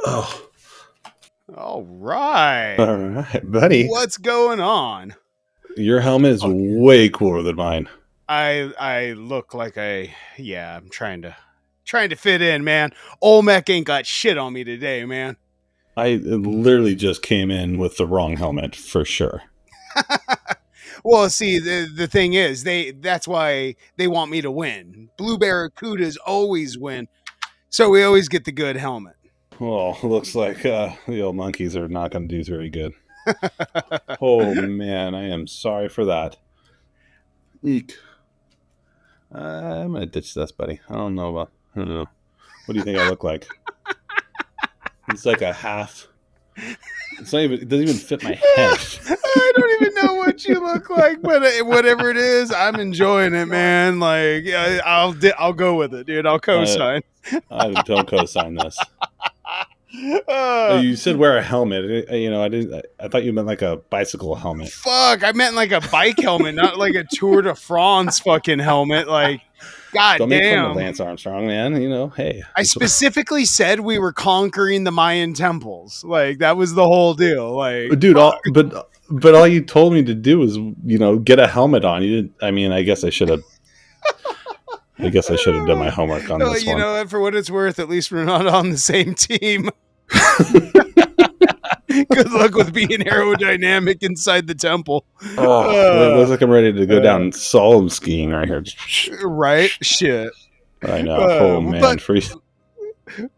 Oh, All right. all right, buddy. What's going on? Your helmet is way cooler than mine. I look like I'm trying to fit in, man. Olmec ain't got shit on me today, man. I literally just came in with the wrong helmet for sure. Well, see, the thing is, that's why they want me to win. Blue Barracudas always win, so we always get the good helmet. Well, looks like the old monkeys are not going to do very good. Oh man, I am sorry for that. Eek. I'm gonna ditch this, buddy. I don't know. What do you think I look like? It's like a half. It's not even. It doesn't even fit my head. I don't even know what you look like, but whatever it is, I'm enjoying it, man. Like, I'll go with it, dude. I'll co-sign. I don't co-sign this. You said wear a helmet. I didn't. I thought you meant like a bicycle helmet. Fuck, I meant like a bike helmet, not like a Tour de France fucking helmet. Like, god Don't make fun of damn. Lance Armstrong, man. Hey. I specifically said we were conquering the Mayan temples. Like, that was the whole deal. Like, Dude, but all you told me to do was, get a helmet on. You didn't. I mean, I guess I should have. Done my homework on this one. You know what? For what it's worth, at least we're not on the same team. Good luck with being aerodynamic inside the temple. It looks like I'm ready to go down solemn skiing right here. Right? Shit. I know. Man.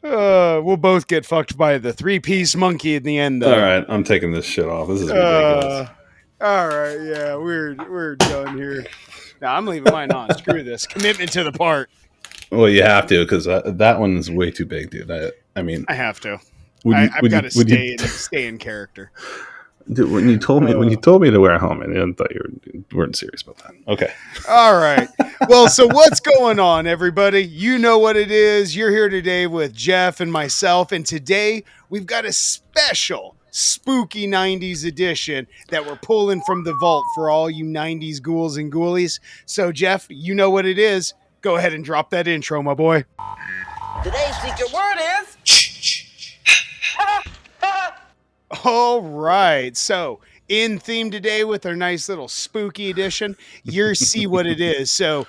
We'll both get fucked by the 3-piece monkey in the end, though. All right, I'm taking this shit off. This is ridiculous. All right, yeah, we're done here. No, I'm leaving mine on. Screw this. Commitment to the part. Well, you have to, because that one is way too big, dude. I mean, I have to. I've got to stay in character. Dude, when you told me to wear a helmet, I thought you weren't serious about that. Okay. All right. Well, so what's going on, everybody? You know what it is. You're here today with Jeff and myself, and today we've got a special spooky 90s edition that we're pulling from the vault for all you 90s ghouls and ghoulies. So, Jeff, you know what it is. Go ahead and drop that intro, my boy. Today's secret word is... All right. So, in theme today with our nice little spooky edition, you see what it is. So,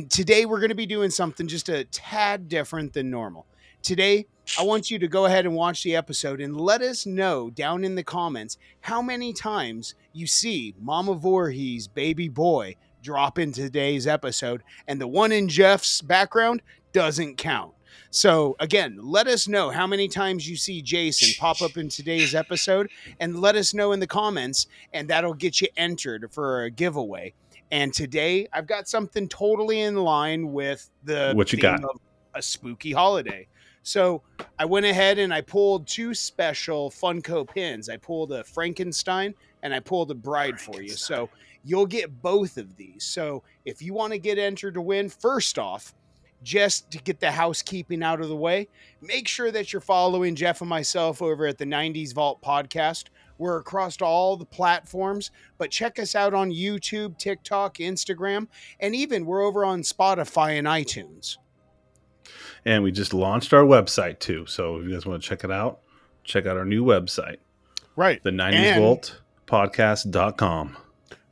today we're going to be doing something just a tad different than normal. Today, I want you to go ahead and watch the episode and let us know down in the comments how many times you see Mama Voorhees' baby boy drop in today's episode, and the one in Jeff's background doesn't count. So again, let us know how many times you see Jason pop up in today's episode, and let us know in the comments, and that'll get you entered for a giveaway. And today I've got something totally in line with the what you got of a spooky holiday. So I went ahead and I pulled 2 special Funko pins. I pulled a Frankenstein and I pulled a Bride for you. So you'll get both of these. So if you want to get entered to win, first off, just to get the housekeeping out of the way, make sure that you're following Jeff and myself over at the 90s Vault podcast. We're across all the platforms, but check us out on YouTube, TikTok, Instagram, and even we're over on Spotify and iTunes. And we just launched our website too. So if you guys want to check it out, check out our new website. Right. The 90s Vault podcast.com.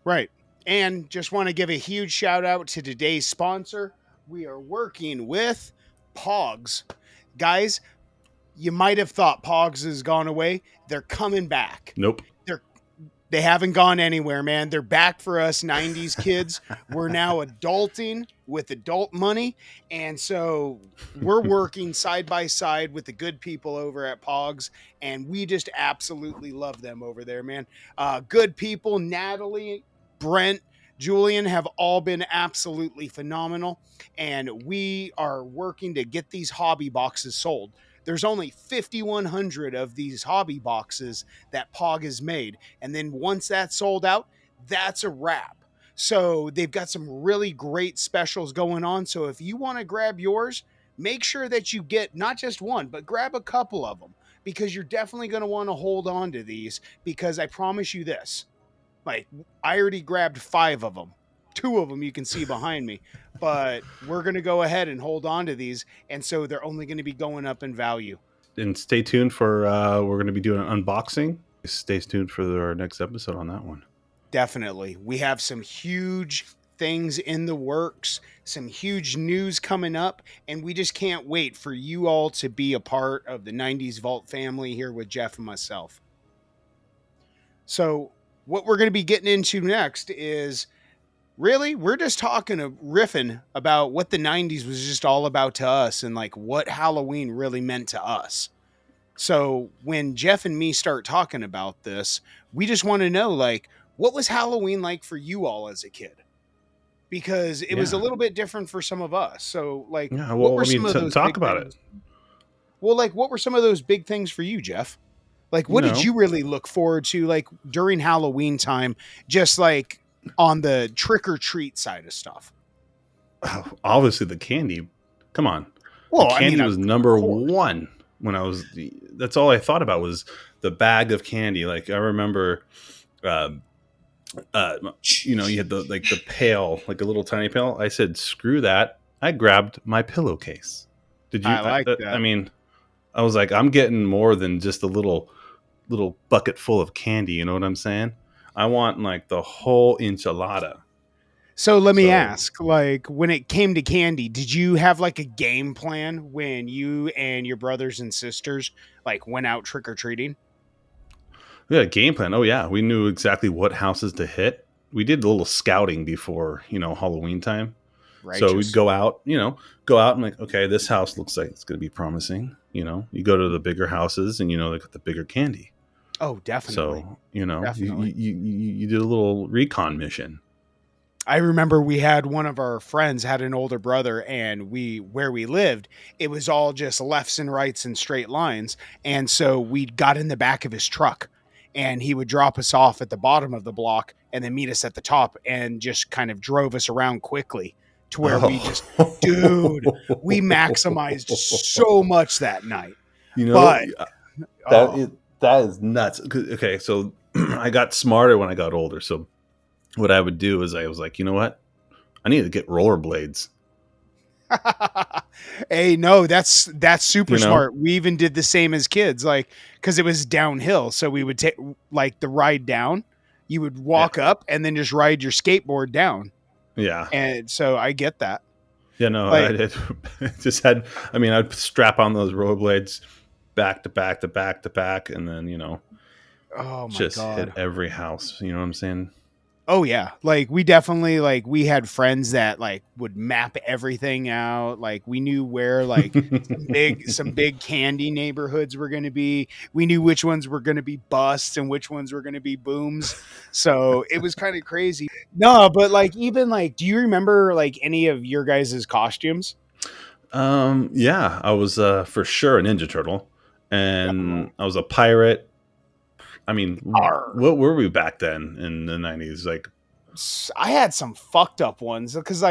Right. And just want to give a huge shout out to today's sponsor. We are working with Pogs. Guys, you might have thought Pogs has gone away. They're coming back. Nope. They haven't gone anywhere, man. They're back for us 90s kids. We're now adulting with adult money. And so we're working side by side with the good people over at Pogs. And we just absolutely love them over there, man. Good people, Natalie, Brent, Julian have all been absolutely phenomenal. And we are working to get these hobby boxes sold. There's only 5,100 of these hobby boxes that Pog has made. And then once that's sold out, that's a wrap. So they've got some really great specials going on. So if you want to grab yours, make sure that you get not just one, but grab a couple of them, because you're definitely going to want to hold on to these, because I promise you this, like, I already grabbed 5 of them two of them you can see behind me. But we're going to go ahead and hold on to these. And so they're only going to be going up in value. And stay tuned for, we're going to be doing an unboxing. Stay tuned for our next episode on that one. Definitely. We have some huge things in the works, some huge news coming up, and we just can't wait for you all to be a part of the 90s Vault family here with Jeff and myself. So, what we're going to be getting into next is really, we're just talking, riffing about what the 90s was just all about to us and like what Halloween really meant to us. So, when Jeff and me start talking about this, we just want to know, like, what was Halloween like for you all as a kid? Because it was a little bit different for some of us. So, like, what were some of those talk big about things? it. Well, like, what were some of those big things for you, Jeff? Like, what did you really look forward to, like, during Halloween time, just like on the trick or treat side of stuff? Obviously, the candy. Come on. Well, the candy was number one when I was. That's all I thought about was the bag of candy. Like I remember, you know, you had the pail, like a little tiny pail. I said, "Screw that!" I grabbed my pillowcase. Did you? I like that. I mean, I was like, I'm getting more than just a little bucket full of candy. You know what I'm saying? I want like the whole enchilada. So let me ask, like, when it came to candy, did you have like a game plan when you and your brothers and sisters like went out trick or treating? We had a game plan. Oh yeah, we knew exactly what houses to hit. We did a little scouting before, you know, Halloween time. Righteous. So we'd go out, and like, okay, this house looks like it's going to be promising. You know, you go to the bigger houses and, you know, they got the bigger candy. Oh, definitely. So, you know, you did a little recon mission. I remember we had one of our friends had an older brother, and where we lived, it was all just lefts and rights and straight lines. And so we got in the back of his truck and he would drop us off at the bottom of the block and then meet us at the top and just kind of drove us around quickly to where we maximized so much that night. You know, but that is nuts. Okay. So I got smarter when I got older. So what I would do is I was like, you know what? I need to get rollerblades. Hey, no, that's super smart. We even did the same as kids, like, because it was downhill. So we would take like the ride down. You would walk up and then just ride your skateboard down. Yeah. And so I get that. Yeah, no, I did. I'd strap on those rollerblades back to back to back to back. And then, you know, hit every house. You know what I'm saying? Oh yeah. Like we definitely we had friends that like would map everything out. Like we knew where like some big candy neighborhoods were going to be. We knew which ones were going to be busts and which ones were going to be booms. So it was kind of crazy. No, but like even like, do you remember like any of your guys' costumes? Yeah, I was for sure a Ninja Turtle, and I was a pirate. I mean, what were we back then in the 90s? Like, I had some fucked up ones because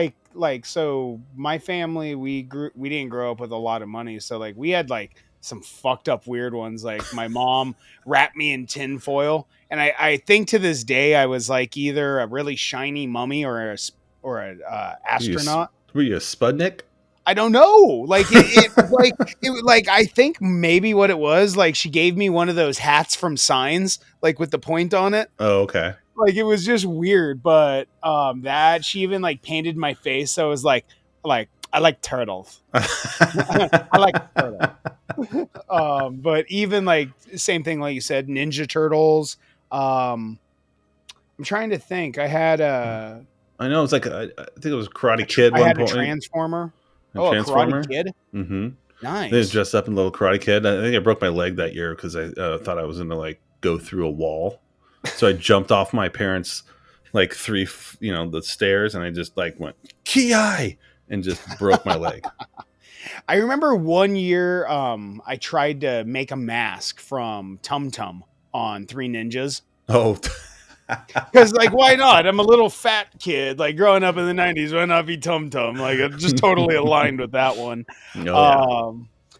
so my family, we didn't grow up with a lot of money. So like we had like some fucked up weird ones. Like my mom wrapped me in tin foil. And I think to this day, I was like either a really shiny mummy or a astronaut. Were you a Spudnik? I don't know. Like I think maybe what it was, like she gave me one of those hats from Signs, like with the point on it. Oh, okay. Like it was just weird, but that she even like painted my face. So it was like I like turtles. I like turtles. But even like same thing, like you said, Ninja Turtles. I'm trying to think. I had I know it's like I think it was Karate Kid. I had a Transformer. A Karate Kid. Mm-hmm. Nice. They dressed up in little Karate Kid. I think I broke my leg that year because I thought I was going to like go through a wall. So I jumped off my parents' like the stairs, and I just like went ki and just broke my leg. I remember one year I tried to make a mask from Tum Tum on Three Ninjas. Oh. Because like why not? I'm a little fat kid, like growing up in the 90s. Why not be Tum Tum? Like I'm just totally aligned with that one.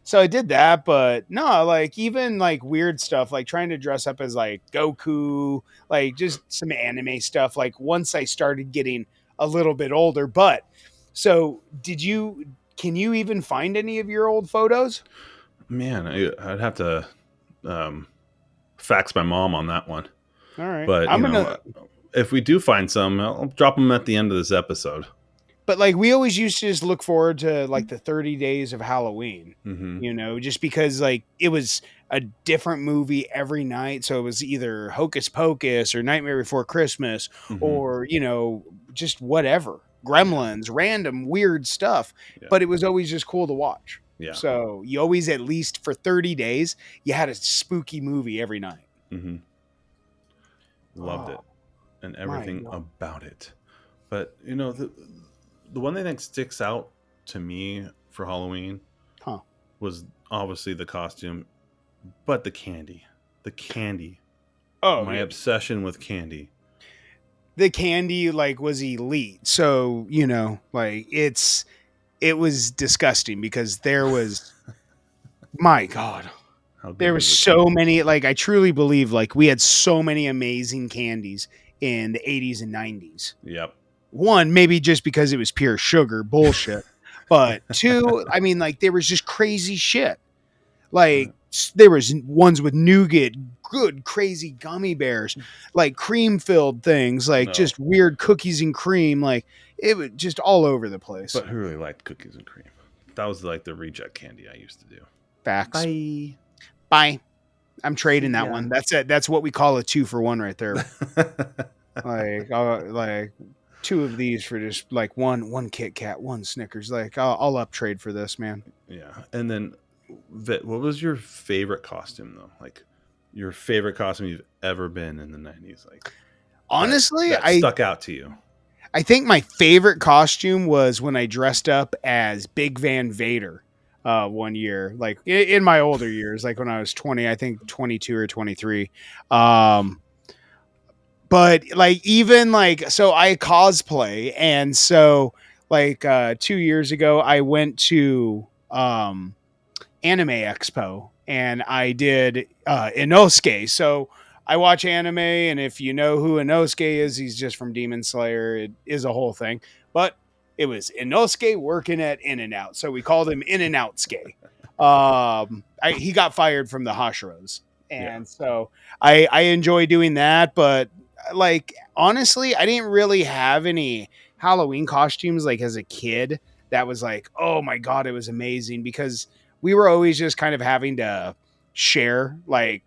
So I did that, but no, like even like weird stuff, like trying to dress up as like Goku, like just some anime stuff. Like once I started getting a little bit older. But so can you even find any of your old photos? Man, I'd have to um, fax my mom on that one. All right. But I'm gonna if we do find some, I'll drop them at the end of this episode. But like we always used to just look forward to like the 30 days of Halloween, Mm-hmm. just because like it was a different movie every night. So it was either Hocus Pocus or Nightmare Before Christmas Mm-hmm. or, just whatever. Yeah. Gremlins, random weird stuff. Yeah. But it was always just cool to watch. Yeah. So you always, at least for 30 days, you had a spooky movie every night. Mm-hmm. Loved it. Oh, And my everything God. about it. But the one thing that sticks out to me for Halloween Huh. was obviously the costume, but the candy. The candy. Oh, My yeah. obsession with candy. The candy like was elite. So, like it was disgusting because there was my God. How good There was was the so candy? many, like I truly believe like we had so many amazing candies in the 80s and 90s. Yep. One, maybe just because it was pure sugar bullshit. But two, I mean, like there was just crazy shit. Like there was ones with nougat, good crazy gummy bears, like cream filled things, like No. just weird cookies and cream, like it was just all over the place. But who really liked cookies and cream? That was like the reject candy I used to do. Facts. Bye. Bye. I'm trading See that ya. one. That's it. That's what we call a 2-for-1 right there. Like two of these for just like one Kit Kat, one Snickers. Like I'll up trade for this, man. Yeah. And then, Vit, what was your favorite costume though? Like your favorite costume you've ever been in the 90s? Like Honestly, that stuck out to you. I think my favorite costume was when I dressed up as Big Van Vader one year, like in my older years, like when I was 20, I think 22 or 23. But like even like so I cosplay, and so like 2 years ago I went to Anime Expo and I did Inosuke. So I watch anime, and if you know who Inosuke is, he's just from Demon Slayer. It is a whole thing, but it was Inosuke working at In and Out, so we called him In and Out Ske. He got fired from the Hashiros, and so I enjoy doing that. But like honestly, I didn't really have any Halloween costumes like as a kid. That was like, oh my God, it was amazing because we were always just kind of having to share, like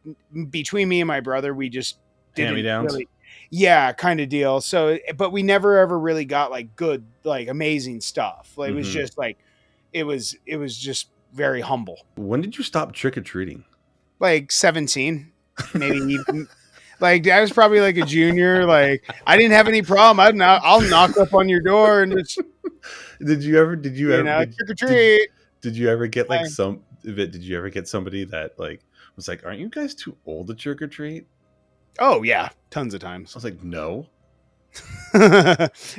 between me and my brother, we just didn't Hand-me-downs? really, yeah, kind of deal. So, but we never ever really got like good, like amazing stuff. Like, it was just like, it was just very humble. When did you stop trick-or-treating? Like 17, maybe even. Like I was probably like a junior. Like I didn't have any problem. I'll knock up on your door and just Did you ever trick or treat. did you ever get like did you ever get somebody that like was like, aren't you guys too old to trick or treat? Oh yeah, tons of I times. was like, no,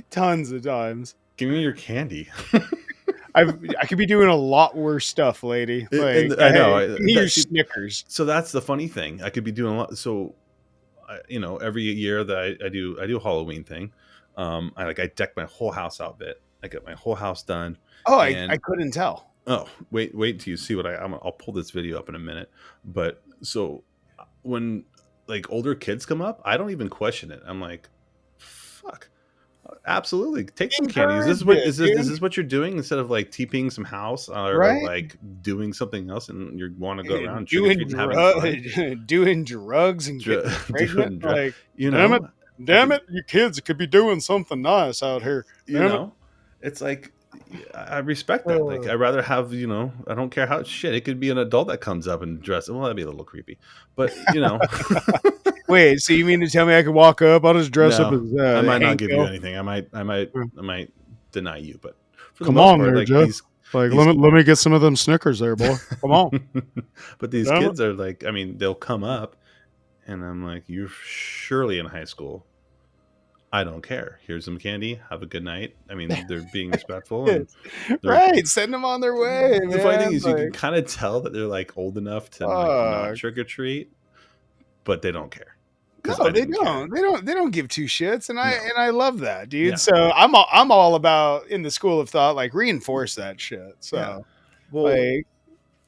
Tons of times. give me your candy. I could be doing a lot worse stuff, lady. Like, I know. give me your Snickers. So that's the funny thing. I could be doing a lot. So, every year that I do a Halloween thing. I deck my whole house out. I get my whole house done. Oh, I couldn't tell. Oh, wait till you see what I'll pull this video up in a minute. But so when like older kids come up, I don't even question it. I'm like, fuck. Absolutely, take some candy. Is this what you're doing instead of like TPing some house or like doing something else and you want to go around doing doing drugs and Dr- getting pregnant? Like, damn it, you kids could be doing something nice out here. It's like I respect that. Like I'd rather have I don't care how shit. It could be an adult that comes up and dress. Well, that'd be a little creepy, but Wait, so you mean to tell me I could walk up? I'll just dress up as I might not Hank give Hill. you anything. I might deny you, but for Come the most on, part, there, like Jeff. Let me get some of them Snickers there, boy. Come on. But these kids are like, I mean, they'll come up, and I'm like, you're surely in high school. I don't care. Here's some candy. Have a good night. I mean, they're being respectful. And right. Send them on their way. The funny thing is you can kind of tell that they're like old enough to like not trick or treat, but they don't care. because No, I they didn't care. don't. They don't give two shits, and No. I love that, dude. Yeah. So I'm all about in the school of thought, like reinforce that shit. So Yeah. Well, like,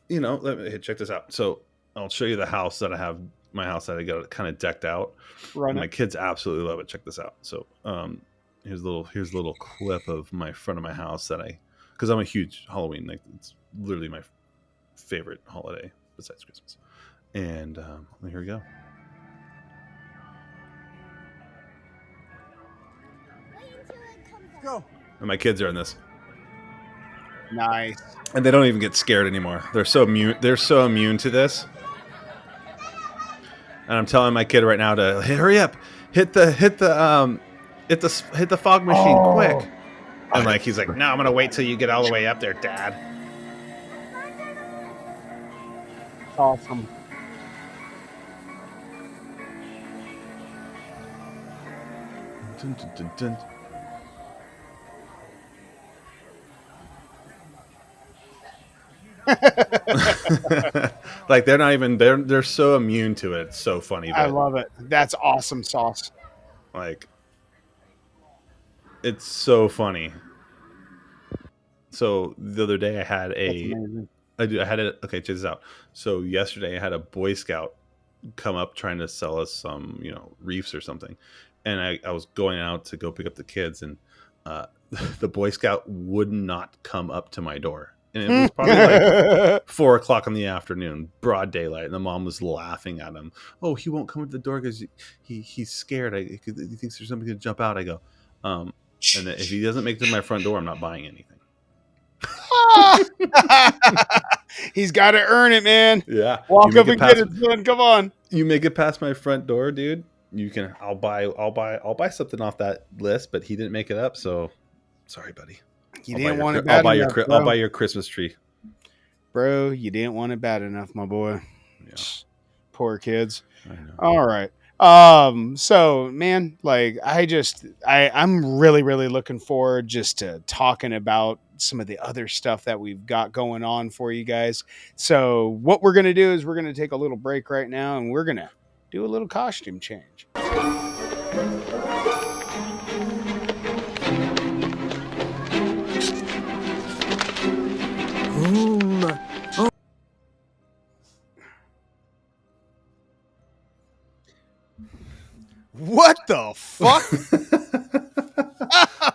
you know, check this out. So I'll show you the house that I have. My house that I got kind of decked out. run And my it. kids absolutely love it. Check this out. So here's a little clip of my front of my house that because I'm a huge Halloween, like it's literally my favorite holiday besides Christmas. And here we go. Go. And my kids are in this. Nice. And they don't even get scared anymore. They're so immune to this. And I'm telling my kid right now to hurry up, hit the fog machine quick. And like he's like, no, I'm gonna wait till you get all the way up there, Dad. Awesome. Dun, dun, dun, dun. Like they're so immune to it. It's so funny. I love it. That's awesome sauce. Like it's so funny. So the other day I had okay, check this out. So yesterday I had a Boy Scout come up trying to sell us some, reefs or something. And I was going out to go pick up the kids, and the Boy Scout would not come up to my door. And it was probably like 4:00 in the afternoon, broad daylight, and the mom was laughing at him. Oh, he won't come to the door because he's scared. He thinks there's something to jump out. I go, and if he doesn't make it to my front door, I'm not buying anything. He's got to earn it, man. Yeah, walk up and get it, son. Come on. You make it past my front door, dude. You can. I'll buy something off that list, but he didn't make it up, so sorry, buddy. You didn't want it bad enough, bro. I'll buy your Christmas tree, bro. You didn't want it bad enough, my boy. Yeah. Poor kids. I know. All right. So man, like I'm really, really looking forward just to talking about some of the other stuff that we've got going on for you guys. So what we're going to do is we're going to take a little break right now, and we're going to do a little costume change. What the fuck?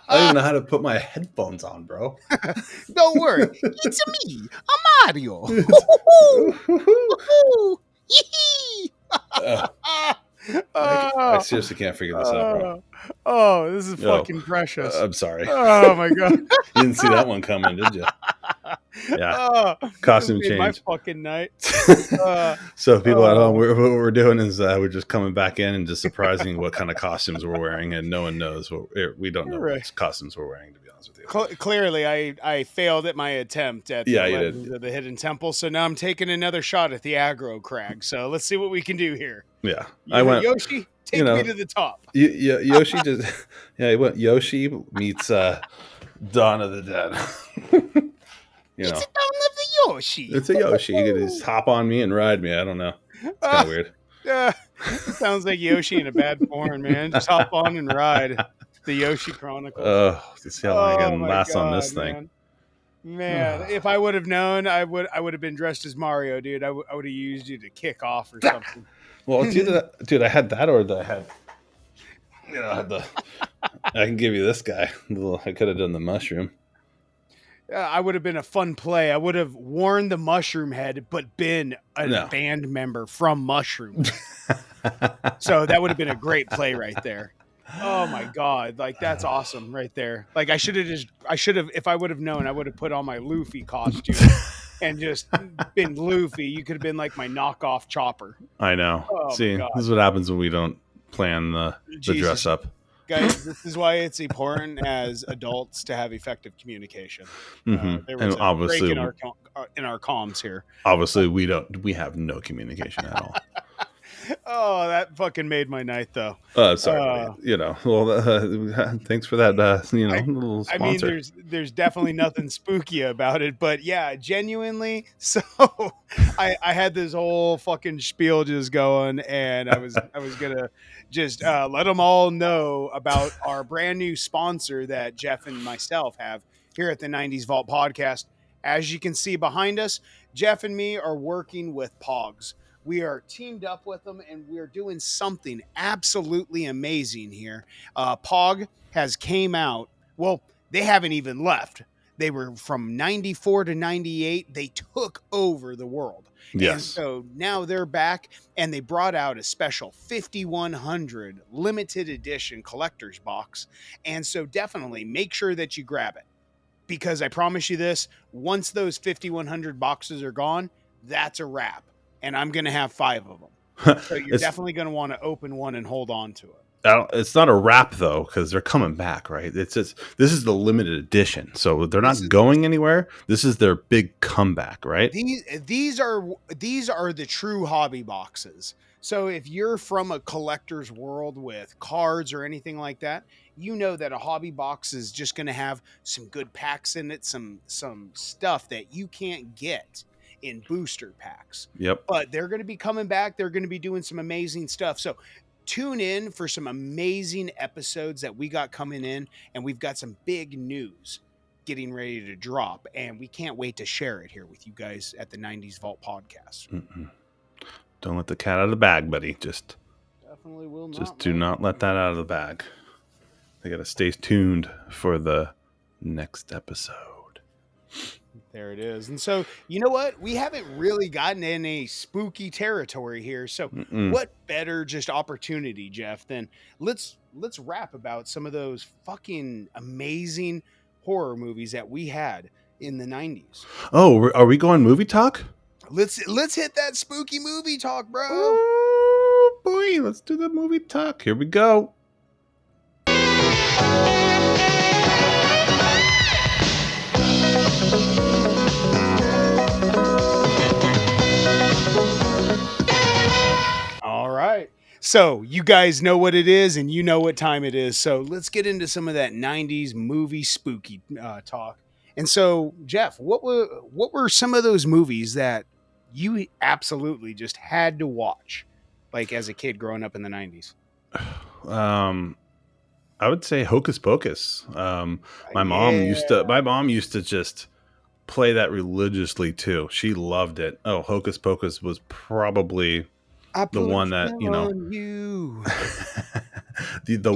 I don't even know how to put my headphones on, bro. Don't worry. It's me, Mario. I seriously can't figure this out, bro. Oh, this is fucking precious. I'm sorry. Oh my god. You didn't see that one coming, did you? Yeah. Costume change. My fucking night. So people at home, what we're doing is we're just coming back in and just surprising what kind of costumes we're wearing, and no one knows. We don't know what costumes we're wearing, to be honest with you. Clearly, I failed at my attempt at the Hidden Temple, so now I'm taking another shot at the aggro crag. So let's see what we can do here. Yeah, I went Yoshi. Take me to the top. Yoshi just he went Yoshi meets Dawn of the Dead. It's a Dawn of the Yoshi. It's a Yoshi. You could just hop on me and ride me. I don't know. It's kind of weird. Sounds like Yoshi in a bad form, man. Just hop on and ride the Yoshi Chronicles. Oh, to see how long I can last on this thing. Man, if I would have known, I would have been dressed as Mario, dude. I would have used you to kick off or something. Well, dude, I had that, or I had I can give you this guy. I could have done the mushroom. I would have been a fun play. I would have worn the mushroom head, but been a band member from Mushroom. So that would have been a great play right there. Oh my god, like that's awesome right there. Like I should have, if I would have known, I would have put on my Luffy costume and just been Luffy. You could have been like my knockoff Chopper. I know. See, this is what happens when we don't plan the dress up. Guys, this is why it's important as adults to have effective communication. There was and obviously break in our comms here. Obviously, we have no communication at all. Oh, that fucking made my night, though. Sorry, buddy. Well, thanks for that. I Little I mean, sponsor. there's definitely nothing spooky about it, but yeah, genuinely. So I had this whole fucking spiel just going, and I was gonna just let them all know about our brand new sponsor that Jeff and myself have here at the '90s Vault Podcast. As you can see behind us, Jeff and me are working with Pogs. We are teamed up with them, and we are doing something absolutely amazing here. Pog has came out. Well, they haven't even left. They were from 94 to 98. They took over the world. And Yes. so now they're back, and they brought out a special 5100 limited edition collector's box. And so definitely make sure that you grab it, because I promise you this, once those 5100 boxes are gone, that's a wrap. And I'm going to have 5 of them. So you're It's definitely going to want to open one and hold on to it. it's not a wrap though, because they're coming back, right? It's just this is the limited edition, so they're This not is going anywhere. This is their big comeback, right? these are the true hobby boxes. So if you're from a collector's world with cards or anything like that, you know that a hobby box is just going to have some good packs in it, some stuff that you can't get in booster packs. Yep. But they're going to be coming back. They're going to be doing some amazing stuff. So tune in for some amazing episodes that we got coming in, and we've got some big news getting ready to drop, and we can't wait to share it here with you guys at the '90s Vault Podcast. Mm-mm. Don't let the cat out of the bag, buddy. Just Definitely will not. just do not let that out of the bag. They got to stay tuned for the next episode. There it is. And so, you know what? We haven't really gotten in a spooky territory here. So, what better just opportunity, Jeff, than let's rap about some of those fucking amazing horror movies that we had in the '90s. Oh, are we going movie talk? Let's hit that spooky movie talk, bro. Oh boy, let's do the movie talk. Here we go. All right. So you guys know what it is, and you know what time it is. So let's get into some of that '90s movie spooky talk. And so, Jeff, what were some of those movies that you absolutely just had to watch, like as a kid growing up in the '90s? I would say Hocus Pocus. My mom used to just play that religiously too. She loved it. Oh, Hocus Pocus was probably the one that you. the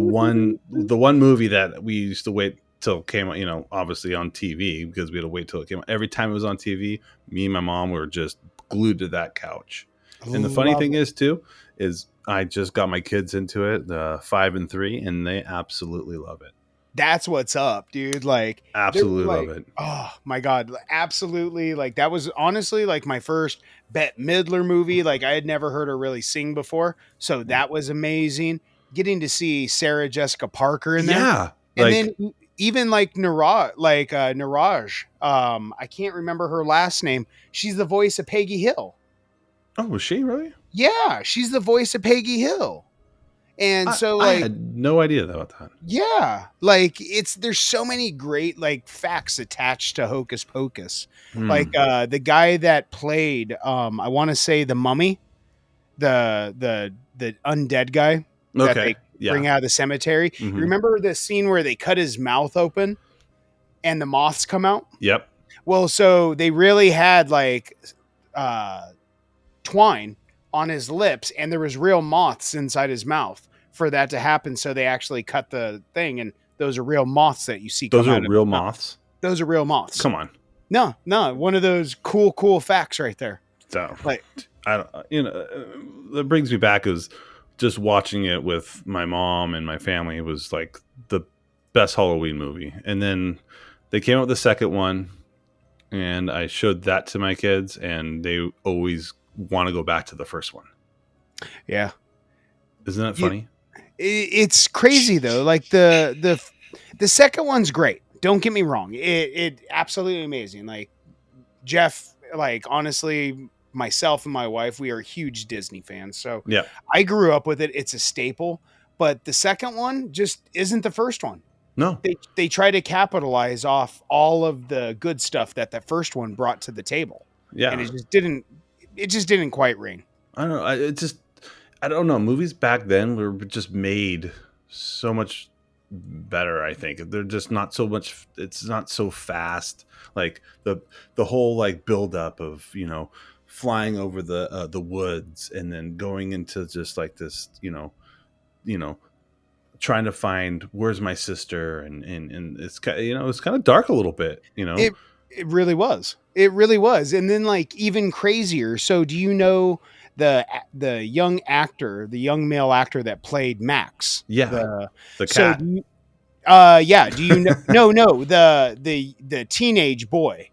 one movie that we used to wait till it came out, obviously on TV, because we had to wait till it came out. Every time it was on TV, me and my mom were just glued to that couch. And the funny thing is I just got my kids into it, 5 and 3, and they absolutely love it. That's what's up, dude. Like, absolutely love it. Oh my God. Absolutely. Like, that was honestly like my first Bette Midler movie. Like, I had never heard her really sing before. So that was amazing. Getting to see Sarah Jessica Parker in there. Yeah. And then even like Niraj, I can't remember her last name. She's the voice of Peggy Hill. Oh, was she really? Yeah. She's the voice of Peggy Hill. And I had no idea about that. Yeah, like there's so many great like facts attached to Hocus Pocus. Like the guy that played I want to say the mummy, the undead guy that they bring out of the cemetery. Mm-hmm. You remember the scene where they cut his mouth open and the moths come out? Yep. Well, so they really had like twine on his lips, and there was real moths inside his mouth for that to happen. So they actually cut the thing, and those are real moths that you see. Those are real moths? Those are real moths. Come on. No, one of those cool facts right there. So, like, I don't, that brings me back is just watching it with my mom and my family. It was like the best Halloween movie. And then they came out with the second one, and I showed that to my kids, and they always want to go back to the first one. Yeah. Isn't that funny? It's crazy though. Like the second one's great. Don't get me wrong. It absolutely amazing. Like Jeff, like honestly, myself and my wife, we are huge Disney fans. So Yeah. I grew up with it. It's a staple. But the second one just isn't the first one. No. They try to capitalize off all of the good stuff that the first one brought to the table. Yeah. And it just didn't quite ring. I don't know. I don't know. Movies back then were just made so much better. I think they're just not so much. It's not so fast. Like the whole like build up of flying over the woods and then going into just like this trying to find where's my sister and it's it's kind of dark a little bit. It really was. It really was. And then like even crazier. So do you know the young actor, the young male actor that played Max? Yeah. The So cat. yeah. Do you know? No. The teenage boy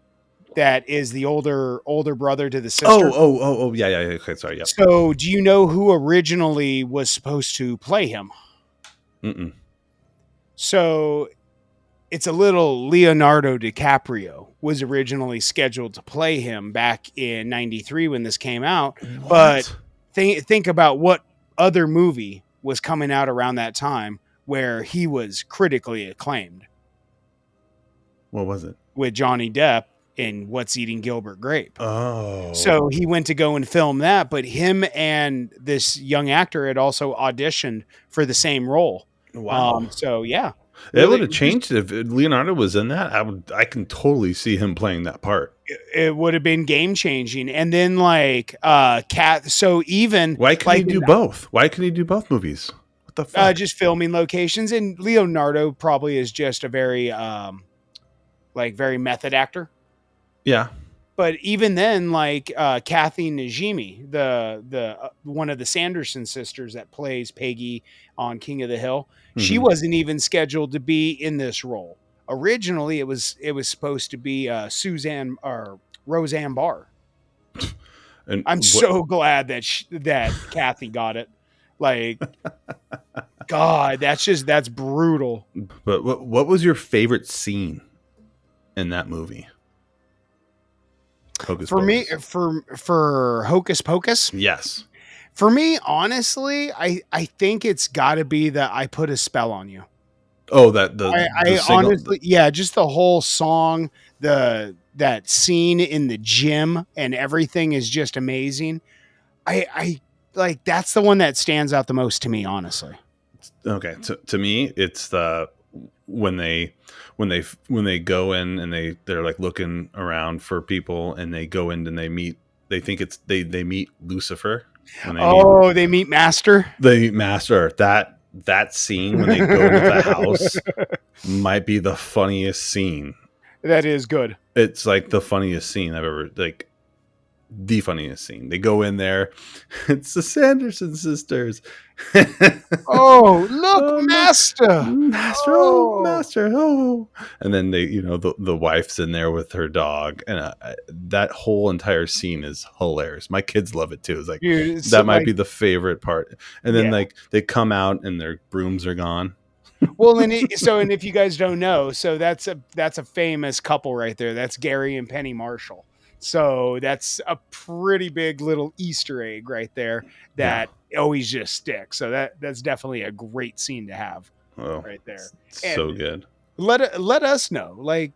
that is the older brother to the sister. Oh, yeah. Okay, sorry. Yeah. So do you know who originally was supposed to play him? Mm-mm. So it's a little Leonardo DiCaprio was originally scheduled to play him back in 93 when this came out. What? But think about what other movie was coming out around that time where he was critically acclaimed. What was it? With Johnny Depp in What's Eating Gilbert Grape. Oh. So he went to go and film that, but him and this young actor had also auditioned for the same role. Wow. So yeah. It would have changed if Leonardo was in that. I can totally see him playing that part. It would have been game changing. And then like so even why can he do both? Why can he do both movies? What the fuck? Just filming locations. And Leonardo probably is just a very very method actor. Yeah. But even then, like Kathy Najimy, the one of the Sanderson sisters that plays Peggy on King of the Hill, she wasn't even scheduled to be in this role. Originally, it was supposed to be Suzanne or Roseanne Barr. And I'm so glad that Kathy got it. Like, God, that's brutal. But what was your favorite scene in that movie? Hocus For Pocus. me, for Hocus Pocus, yes. For me, honestly, I think it's got to be that I Put a Spell on You. Oh, that I honestly, yeah, just the whole song, that scene in the gym, and everything is just amazing. I like that's the one that stands out the most to me, honestly. Okay, to me, it's the when they go in and they're like looking around for people and they go in and they meet Lucifer. They meet Master. They meet Master. That scene when they go into the house might be the funniest scene. That is good. It's like the funniest scene I've ever the funniest scene. They go in there. It's the Sanderson sisters. Oh, look, Master. Master. Oh. And then they, the wife's in there with her dog. And that whole entire scene is hilarious. My kids love it too. It's like, dude, that might be the favorite part. And then they come out and their brooms are gone. Well, and if you guys don't know, so that's a famous couple right there. That's Gary and Penny Marshall. So that's a pretty big little Easter egg right there that always just sticks. So that's definitely a great scene to have right there. So good. Let us know, like,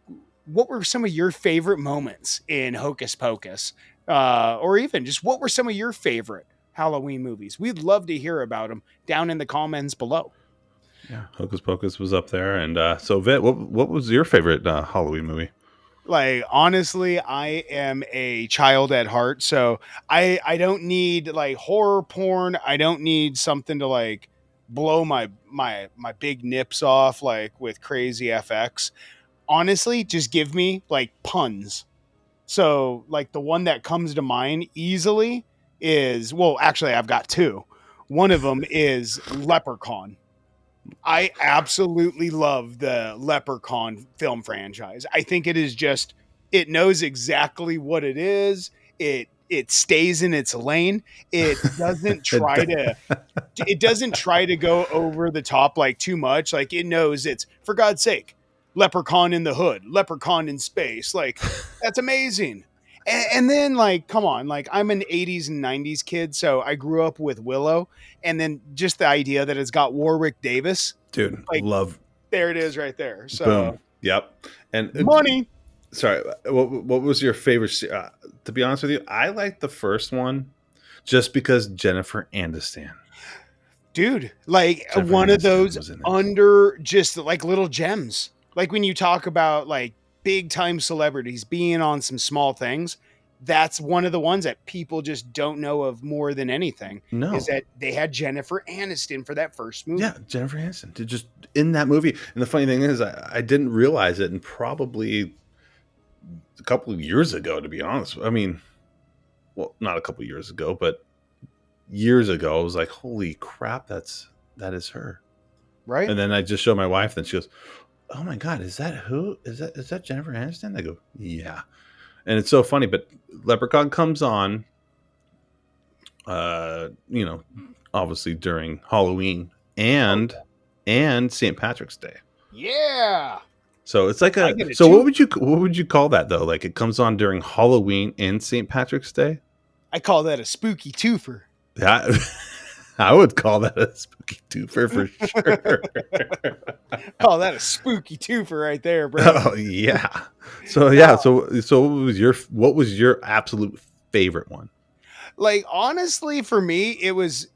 what were some of your favorite moments in Hocus Pocus? Or even just what were some of your favorite Halloween movies? We'd love to hear about them down in the comments below. Yeah, Hocus Pocus was up there. And so, Vit, what was your favorite Halloween movie? Like, honestly, I am a child at heart, so I don't need like horror porn. I don't need something to like blow my big nips off like with crazy FX. Honestly, just give me like puns. So like the one that comes to mind easily is, well, actually I've got two. One of them is Leprechaun. I absolutely love the Leprechaun film franchise. I think it is just, it knows exactly what it is. It stays in its lane. It doesn't try to go over the top like too much. Like it knows it's, for God's sake, Leprechaun in the hood, Leprechaun in space. Like that's amazing. And then, like, come on, like, I'm an 80s and 90s kid, so I grew up with Willow, and then just the idea that it's got Warwick Davis, Dude, like, love. there it is right there. So, Boom. Yep. And money. sorry, what was your favorite? To be honest with you, I liked the first one just because Jennifer Aniston. Dude, like, Jennifer one of Aniston those was in it. under just like little gems. Like, when you talk about like big time celebrities being on some small things, that's one of the ones that people just don't know of more than anything. No. Is that they had Jennifer Aniston for that first movie. Yeah, Jennifer Aniston did just in that movie. And the funny thing is, I didn't realize it, and probably a couple of years ago, to be honest. I mean, well, not a couple of years ago, but years ago, I was like, "Holy crap, that is her!" Right? And then I just showed my wife, and she goes, "Oh my god, is that who? Is that Jennifer Aniston?" I go, "Yeah." And it's so funny, but Leprechaun comes on, obviously during Halloween and St. Patrick's Day. Yeah. So it's like so what would you call that though? Like it comes on during Halloween and St. Patrick's Day? I call that a spooky twofer. Yeah. I would call that a spooky twofer for sure. Call that a spooky twofer right there, bro. Oh yeah. So yeah, so what was your absolute favorite one? Like, honestly, for me, it was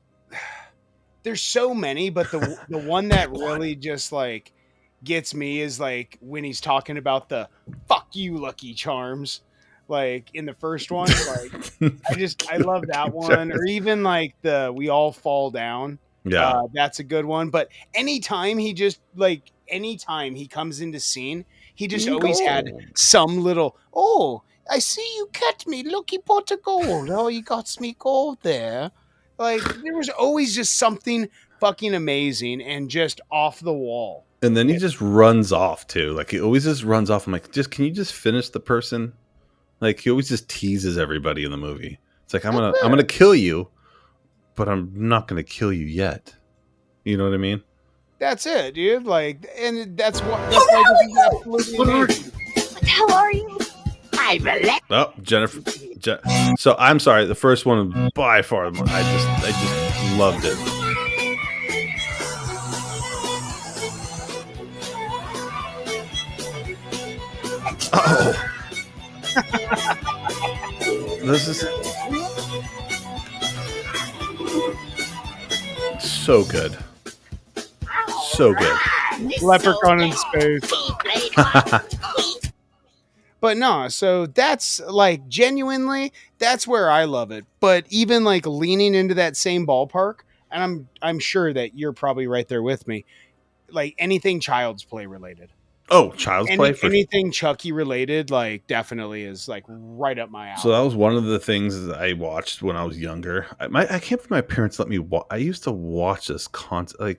there's so many, but the one that really just like gets me is like when he's talking about the "fuck you, Lucky Charms," like in the first one. Like, I love that one, or even like the "We All Fall Down." Yeah. That's a good one. But anytime he comes into scene, he just always had some little I see you catch me, lucky pot of gold. Oh, you got me gold there. Like, there was always just something fucking amazing and just off the wall. And then he just runs off too. Like he always just runs off. I'm like, can you just finish the person? Like he always just teases everybody in the movie. It's like I'm gonna kill you, but I'm not gonna kill you yet. You know what I mean? That's it, dude. Like, and that's why this is absolutely amazing. What the hell are you? I relax. Oh, Jennifer. So I'm sorry. The first one by far. I just loved it. Oh, this is so good. So good. Leprechaun in space. But no, so that's like genuinely, that's where I love it. But even like leaning into that same ballpark, and I'm sure that you're probably right there with me. Like anything Child's Play related. Oh, Child's Play. Anything Chucky related, like definitely is like right up my alley. So that was one of the things that I watched when I was younger. I can't believe my parents let me watch. I used to watch this I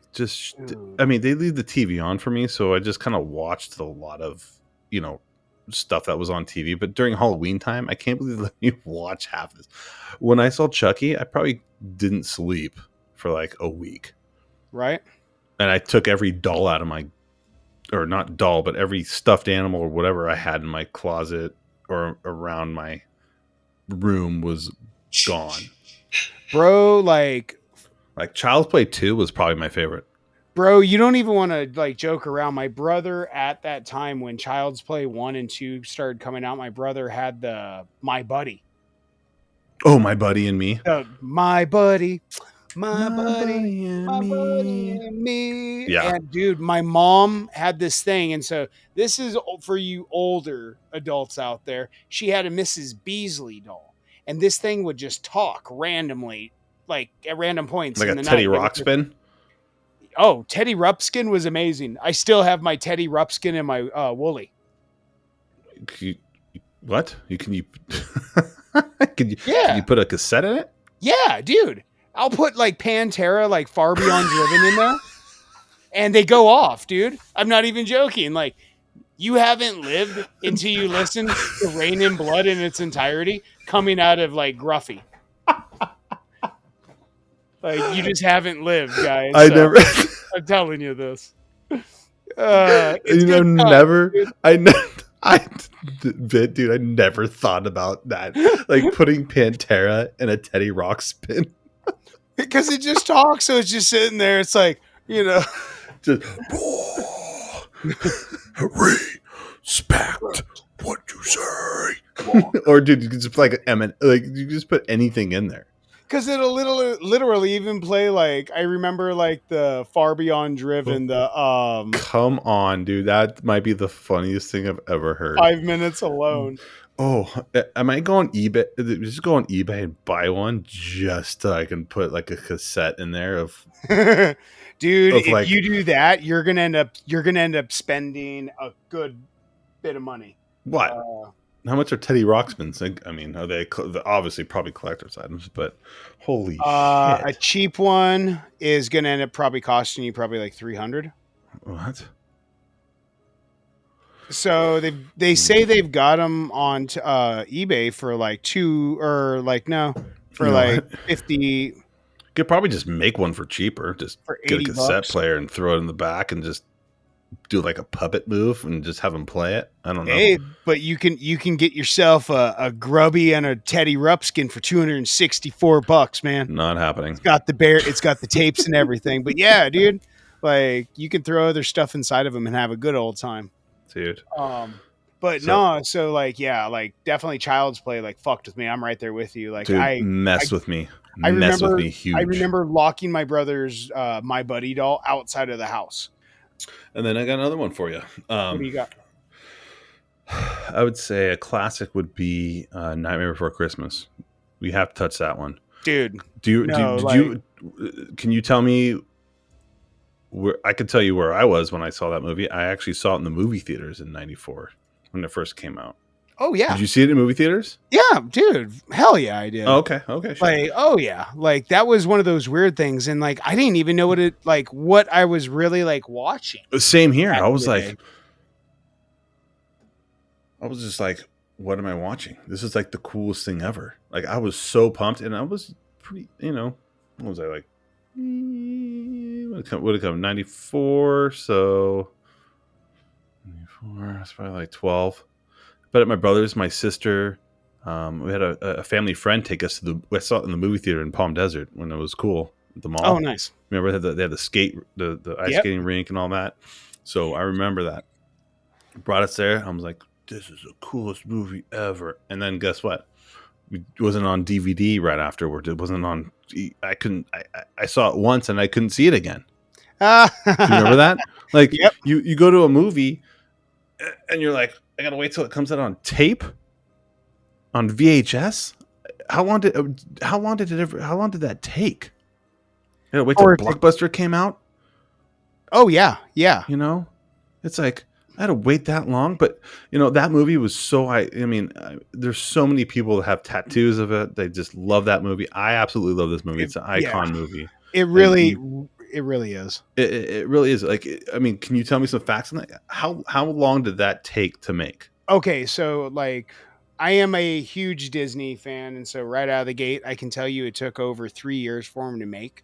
mean, they leave the TV on for me, so I just kind of watched a lot of, stuff that was on TV. But during Halloween time, I can't believe they let me watch half this. When I saw Chucky, I probably didn't sleep for like a week. Right. And I took every doll out of or not doll, but every stuffed animal or whatever I had in my closet or around my room was gone. Bro, like Child's Play 2 was probably my favorite. Bro, you don't even want to like joke around. My brother at that time when Child's Play 1 and 2 started coming out, my brother had the My Buddy. Oh, My Buddy and Me. My buddy and me. Yeah. And dude, my mom had this thing. And so this is for you older adults out there. She had a Mrs. Beasley doll. And this thing would just talk randomly, like at random points. Like in a the Teddy night. Ruxpin? Oh, Teddy Ruxpin was amazing. I still have my Teddy Ruxpin in my Woolly. What? Can you put a cassette in it? Yeah, dude. I'll put like Pantera, like Far Beyond Driven in there. And they go off, dude. I'm not even joking. Like, you haven't lived until you listen to Rain in Blood in its entirety coming out of like Gruffy. Like, you just haven't lived, guys. I'm telling you this. I Dude, I never thought about that. Like putting Pantera in a Teddy Rock spin. Because it just talks, so it's just sitting there. It's like, Just respect what you say. Or dude, you can just like like you can just put anything in there. because it'll literally even play like I remember like the Far Beyond Driven, the Come on, dude. That might be the funniest thing I've ever heard. 5 minutes alone. Oh, I might go on eBay. Just go on eBay and buy one just so I can put like a cassette in there of. Dude, Of if like- you do that, you're gonna end up spending a good bit of money. What? How much are Teddy Rockspins? I mean, are they they're obviously probably collector's items? But holy A shit! cheap one is gonna end up probably costing you probably like $300. What? So they say they've got them on eBay for like for You know like what? 50 Could probably just make one for cheaper. Just for get a 80 cassette bucks. player and throw it in the back and just do like a puppet move and just have them play it. I don't know. Hey, but you can get yourself a Grubby and a Teddy Rupskin for $264, man. Not happening. It's got the tapes and everything. But yeah, dude, like you can throw other stuff inside of them and have a good old time. Dude. But no, so like yeah, like definitely Child's Play like fucked with me. I'm right there with you. Like Dude, mess with me. I Mess remember, with me huge. I remember locking my brother's My Buddy doll outside of the house. And then I got another one for you. What do you got? I would say a classic would be Nightmare Before Christmas. We have to touch that one, Dude. Can you tell me where? I could tell you where I was when I saw that movie. I actually saw it in the movie theaters in '94 when it first came out. Oh yeah. Did you see it in movie theaters? Yeah, dude. Hell yeah, I did. Oh, okay. Sure. Like, oh yeah. Like that was one of those weird things. And like I didn't even know what I was really like watching. Same here. back I in was the like, day. I was just like, what am I watching? This is like the coolest thing ever. Like I was so pumped, and I was pretty, what was I like? Would it come 94? So 94. That's probably like 12. But at my brother's, my sister, we had a family friend take us to I saw it in the movie theater in Palm Desert when it was cool at the mall. Oh, nice. Remember they had the ice skating rink and all that. So I remember that. Brought us there. I was like, this is the coolest movie ever. And then guess what? It wasn't on DVD right afterwards. It wasn't on. I saw it once and I couldn't see it again. Do you remember that? Like, Yep. you go to a movie and you're like, I gotta wait till it comes out on tape, on VHS. How long did that take? You gotta wait till Blockbuster came out. Oh yeah. It's like I had to wait that long, but that movie was so. There's so many people that have tattoos of it. They just love that movie. I absolutely love this movie. It's an icon movie. It really is. It really is. Like, can you tell me some facts on that? How long did that take to make? Okay, so like I am a huge Disney fan, and so right out of the gate, I can tell you it took over 3 years for him to make.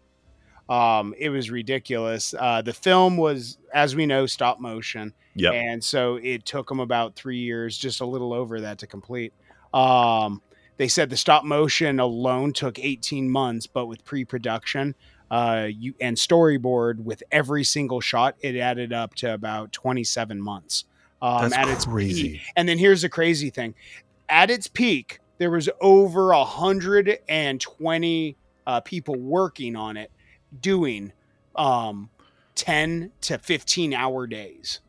It was ridiculous. The film was, as we know, stop motion. Yep. And so it took them about 3 years, just a little over that to complete. They said the stop motion alone took 18 months, but with pre-production, and storyboard with every single shot, it added up to about 27 months. That's at its crazy. peak. And then here's the crazy thing. At its peak, there was over 120 people working on it, doing 10 to 15 hour days.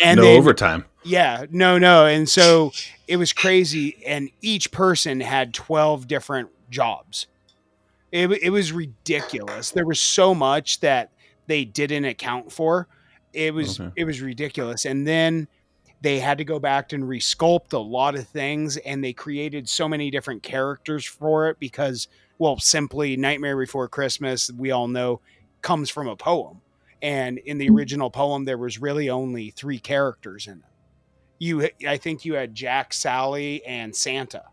And no overtime. Yeah, no. And so it was crazy. And each person had 12 different jobs. It was ridiculous. There was so much that they didn't account for. It was ridiculous. And then they had to go back and resculpt a lot of things, and they created so many different characters for it because, well, simply Nightmare Before Christmas, we all know, comes from a poem. And in the original poem, there was really only 3 characters in it. I think you had Jack, Sally, and Santa.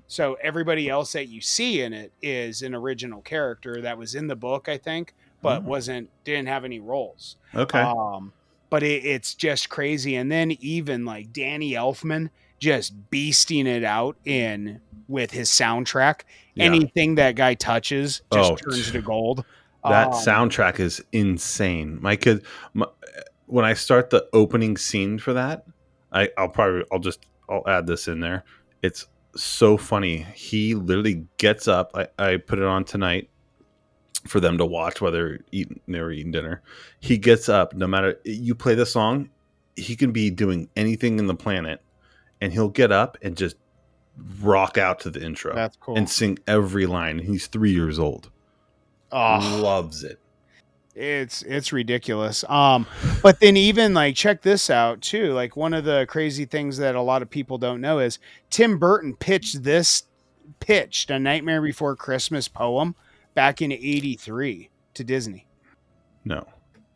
So everybody else that you see in it is an original character that was in the book, I think, but didn't have any roles. Okay. but it's just crazy. And then even like Danny Elfman just beasting it out in with his soundtrack. Yeah. Anything that guy touches just Oh, turns to gold. That soundtrack is insane. When I start the opening scene for that, I'll add this in there. It's so funny. He literally gets up. I put it on tonight for them to watch while they're eating dinner. He gets up. No matter you play the song, he can be doing anything in the planet, and he'll get up and just rock out to the intro. That's cool. And sing every line. He's 3 years old. Loves it. It's ridiculous. But then even like check this out too. Like one of the crazy things that a lot of people don't know is Tim Burton pitched A Nightmare Before Christmas poem back in '83 to Disney. No.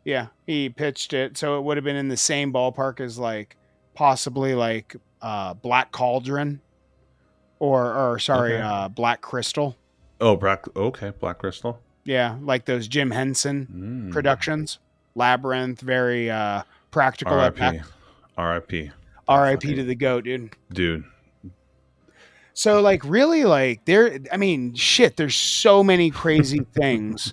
Yeah, he pitched it, so it would have been in the same ballpark as like possibly like Black Cauldron or Black Crystal. Oh, Black Crystal. Yeah, like those Jim Henson productions. Labyrinth, very practical. R.I.P. R.I.P. to the GOAT, dude. So like really like there's so many crazy things.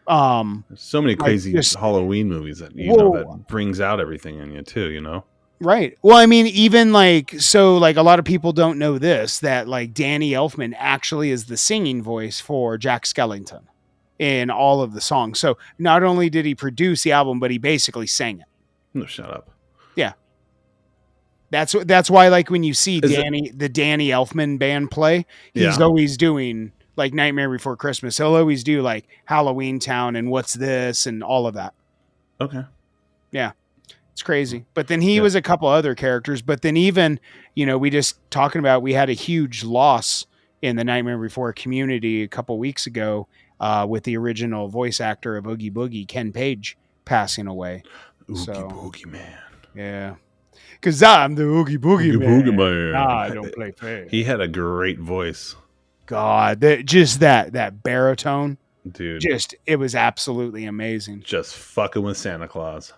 There's so many crazy Halloween movies that that brings out everything in you too, Right. Well, I mean, even like a lot of people don't know this, that like Danny Elfman actually is the singing voice for Jack Skellington in all of the songs. So not only did he produce the album, but he basically sang it. No, shut up. Yeah. That's why like when you see the Danny Elfman band play, he's always doing like Nightmare Before Christmas. He'll always do like Halloween Town and What's This and all of that. Okay. Yeah. It's crazy. But then he was a couple other characters. But then even, we just talking about, we had a huge loss in the Nightmare Before community a couple weeks ago with the original voice actor of Oogie Boogie, Ken Page, passing away. Oogie Boogie Man. Yeah. Because I'm the Oogie Boogie Man. Boogie Man. I don't play fair. He had a great voice. God, that baritone. Dude. It was absolutely amazing. Just fucking with Santa Claus.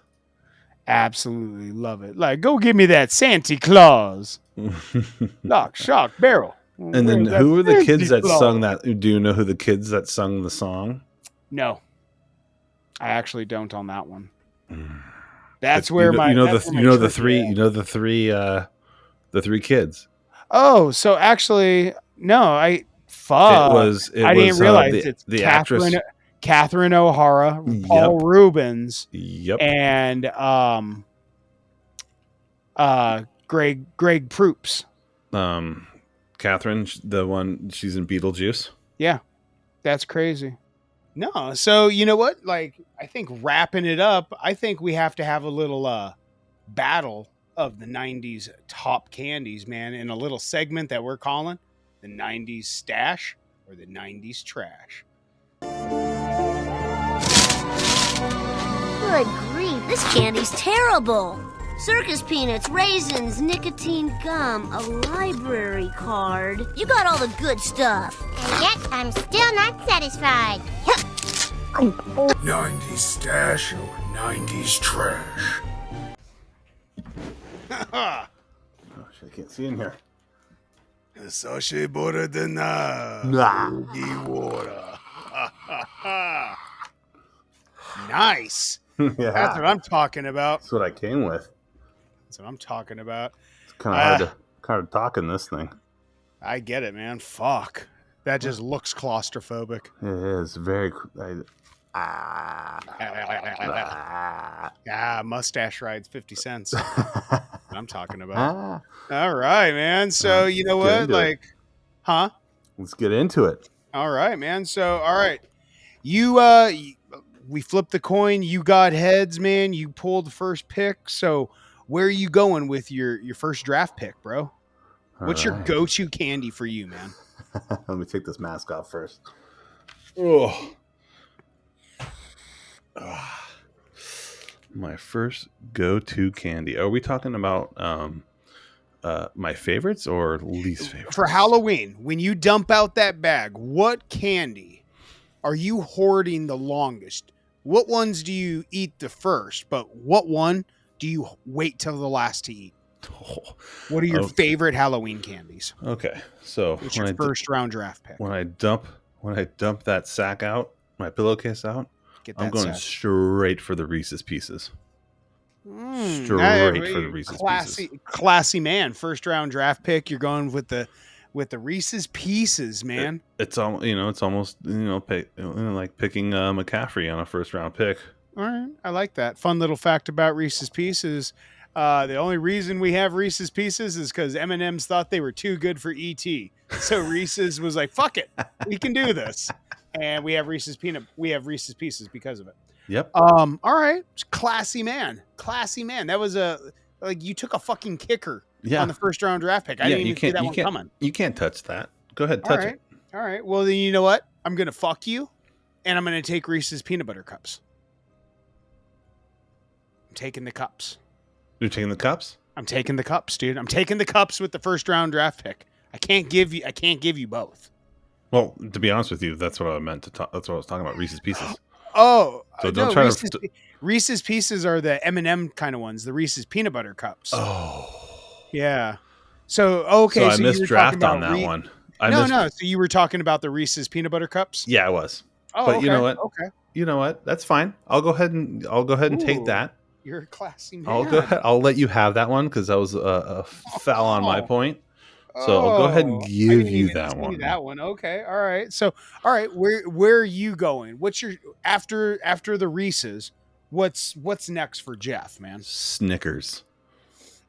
Absolutely love it. Like, go give me that Santa Claus. Lock, shock, barrel. And then who were the kids that sung that? Do you know who the kids that sung the song? No. I actually don't on that one. That's where the three kids. Oh, so actually, no, I didn't realize it's the actress Catherine O'Hara, Paul Rubens, and Greg Proops. Catherine, the one she's in Beetlejuice. Yeah, that's crazy. No, so you know what? Like, I think wrapping it up, I think we have to have a little battle of the 90s top candies, man, in a little segment that we're calling the 90s stash or the 90s trash. Good grief, this candy's terrible. Circus peanuts, raisins, nicotine gum, a library card. You got all the good stuff. And yet, I'm still not satisfied. 90s stash or 90s trash? Oh, shit, I can't see in here. Sashi Bora Dana. Water. Nice. Yeah. That's what I'm talking about. That's what I came with. That's what I'm talking about. It's kind of hard to talk in this thing. I get it, man. Fuck. That just looks claustrophobic. It is very. Mustache rides 50 cents. I'm talking about. All right, man. So you know what? Like, huh? Let's get into it. All right, man. So, all right. We flipped the coin. You got heads, man. You pulled the first pick. So where are you going with your first draft pick, bro? What's your go-to candy for you, man? Let me take this mask off first. Oh. My first go-to candy. Are we talking about my favorites or least favorites? For Halloween, when you dump out that bag, what candy are you hoarding the longest? What ones do you eat the first? But what one do you wait till the last to eat? Oh, What are your oh, favorite Halloween candies? okay. So What's your first round draft pick? when I dump that sack out, my pillowcase out, Get I'm that going sack. straight for the Reese's Pieces. Straight For the Reese's classy, Pieces. classy man. First round draft pick. You're going with the Reese's Pieces, man. It's almost like picking McCaffrey on a first round pick. All right, I like that. Fun little fact about Reese's Pieces. The only reason we have Reese's Pieces is because M&M's thought they were too good for ET. So Reese's was like, "Fuck it, we can do this," and we have Reese's Pieces because of it. Yep. All right, classy man. That was you took a fucking kicker on the first round draft pick. I didn't even see that one coming. You can't touch that. Go ahead, touch it. All right. Well, then you know what? I'm gonna fuck you, and I'm gonna take Reese's peanut butter cups. I'm taking the cups. You're taking the cups? I'm taking the cups, dude. I'm taking the cups with the first round draft pick. I can't give you both. Well, to be honest with you, that's what I meant to talk. That's what I was talking about. Reese's Pieces. Oh, so don't try Reese's Pieces are the M&M kind of ones. The Reese's peanut butter cups. Oh, yeah. So okay, so I missed draft on that one. No. So you were talking about the Reese's peanut butter cups? Yeah, I was. Oh, but okay. You know what? Okay. You know what? That's fine. I'll go ahead and take that. You're a classy man. I'll go ahead. I'll let you have that one because that was a foul on my point. So I'll go ahead and give you that one. That one. Okay. All right. So, all right. Where are you going? What's your after the Reese's? What's next for Jeff, man? Snickers.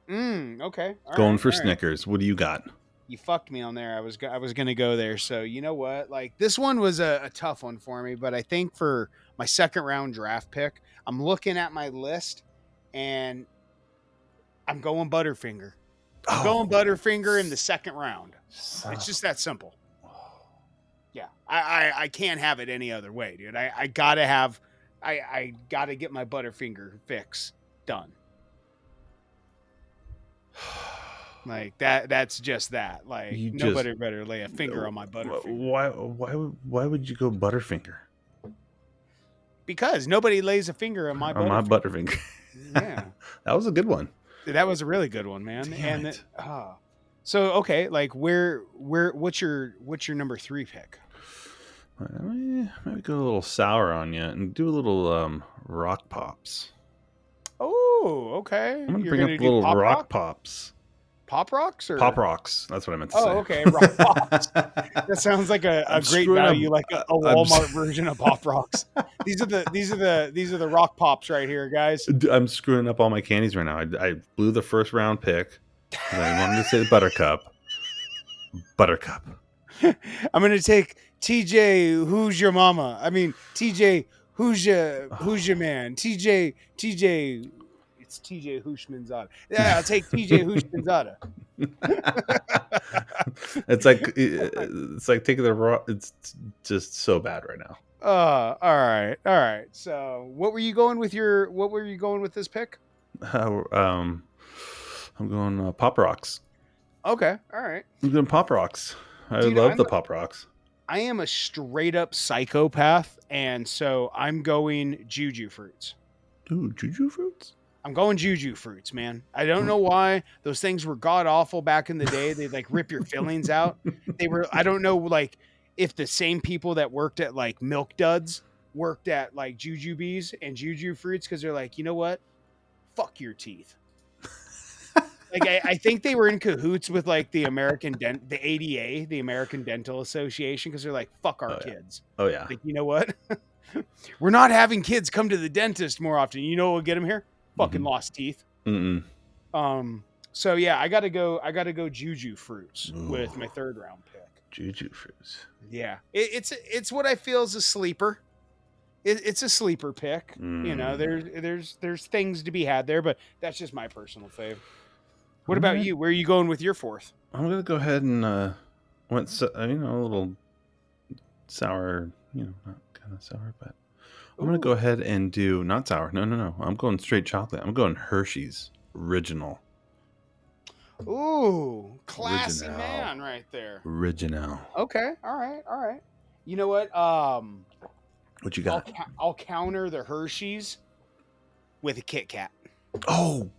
Okay. Going for Snickers. What do you got? You fucked me on there. I was gonna go there. So you know what? Like this one was a tough one for me, but I think for my second round draft pick, I'm looking at my list, and I'm going Butterfinger. I'm going Butterfinger in the second round. It's just that simple. Yeah, I can't have it any other way, dude. I gotta get my Butterfinger fix done. Like that's just that. Like nobody better lay a finger on my Butterfinger. Why would you go Butterfinger? Because nobody lays a finger on my Butterfinger. Yeah, that was a good one. That was a really good one, man. So okay, like what's your number 3 pick? Maybe go a little sour on you and do a little rock pops. Oh, okay. I'm gonna bring up little rock pops. Pop rocks or Pop rocks? That's what I meant to say. Oh, okay. Rock pops. That sounds like a great value, like a Walmart version of Pop Rocks. These are the rock pops right here, guys. I'm screwing up all my candies right now. I blew the first round pick. And I wanted to say Buttercup. I'm gonna take TJ. Who's your mama? I mean TJ. Who's your man? TJ. It's TJ Hushmanzada. Yeah, I'll take TJ Hushmanzada. It's like taking the raw. It's just so bad right now. All right. So, what were you going with this pick? I'm going Pop Rocks. Okay, all right. I'm going Pop Rocks. I love the Pop Rocks. I am a straight up psychopath, and so I'm going Juju Fruits. Ooh, Juju Fruits? I'm going Juju Fruits, man. I don't know why. Those things were god awful back in the day. They'd like rip your fillings out. I don't know, like, if the same people that worked at like Milk Duds worked at like Jujubes and Juju Fruits, because they're like, you know what? Fuck your teeth. Like, I think they were in cahoots with like the the ADA, the American Dental Association, because they're like, fuck our kids. Oh, yeah. Like, you know what? We're not having kids come to the dentist more often. You know what will get them here? Fucking lost teeth. So yeah, I gotta go Juju Fruits with my third round pick. Juju Fruits. Yeah, it's what I feel is a sleeper. It's a sleeper pick. You know, there's things to be had there, but that's just my personal fave. What about you? Where are you going with your fourth? I'm gonna go ahead and went a little sour. Not kind of sour, but I'm going to go ahead and do not sour. No. I'm going straight chocolate. I'm going Hershey's Original. Ooh, classy man right there. Original. Okay. All right. You know what? What you got? I'll counter the Hershey's with a Kit Kat. Oh,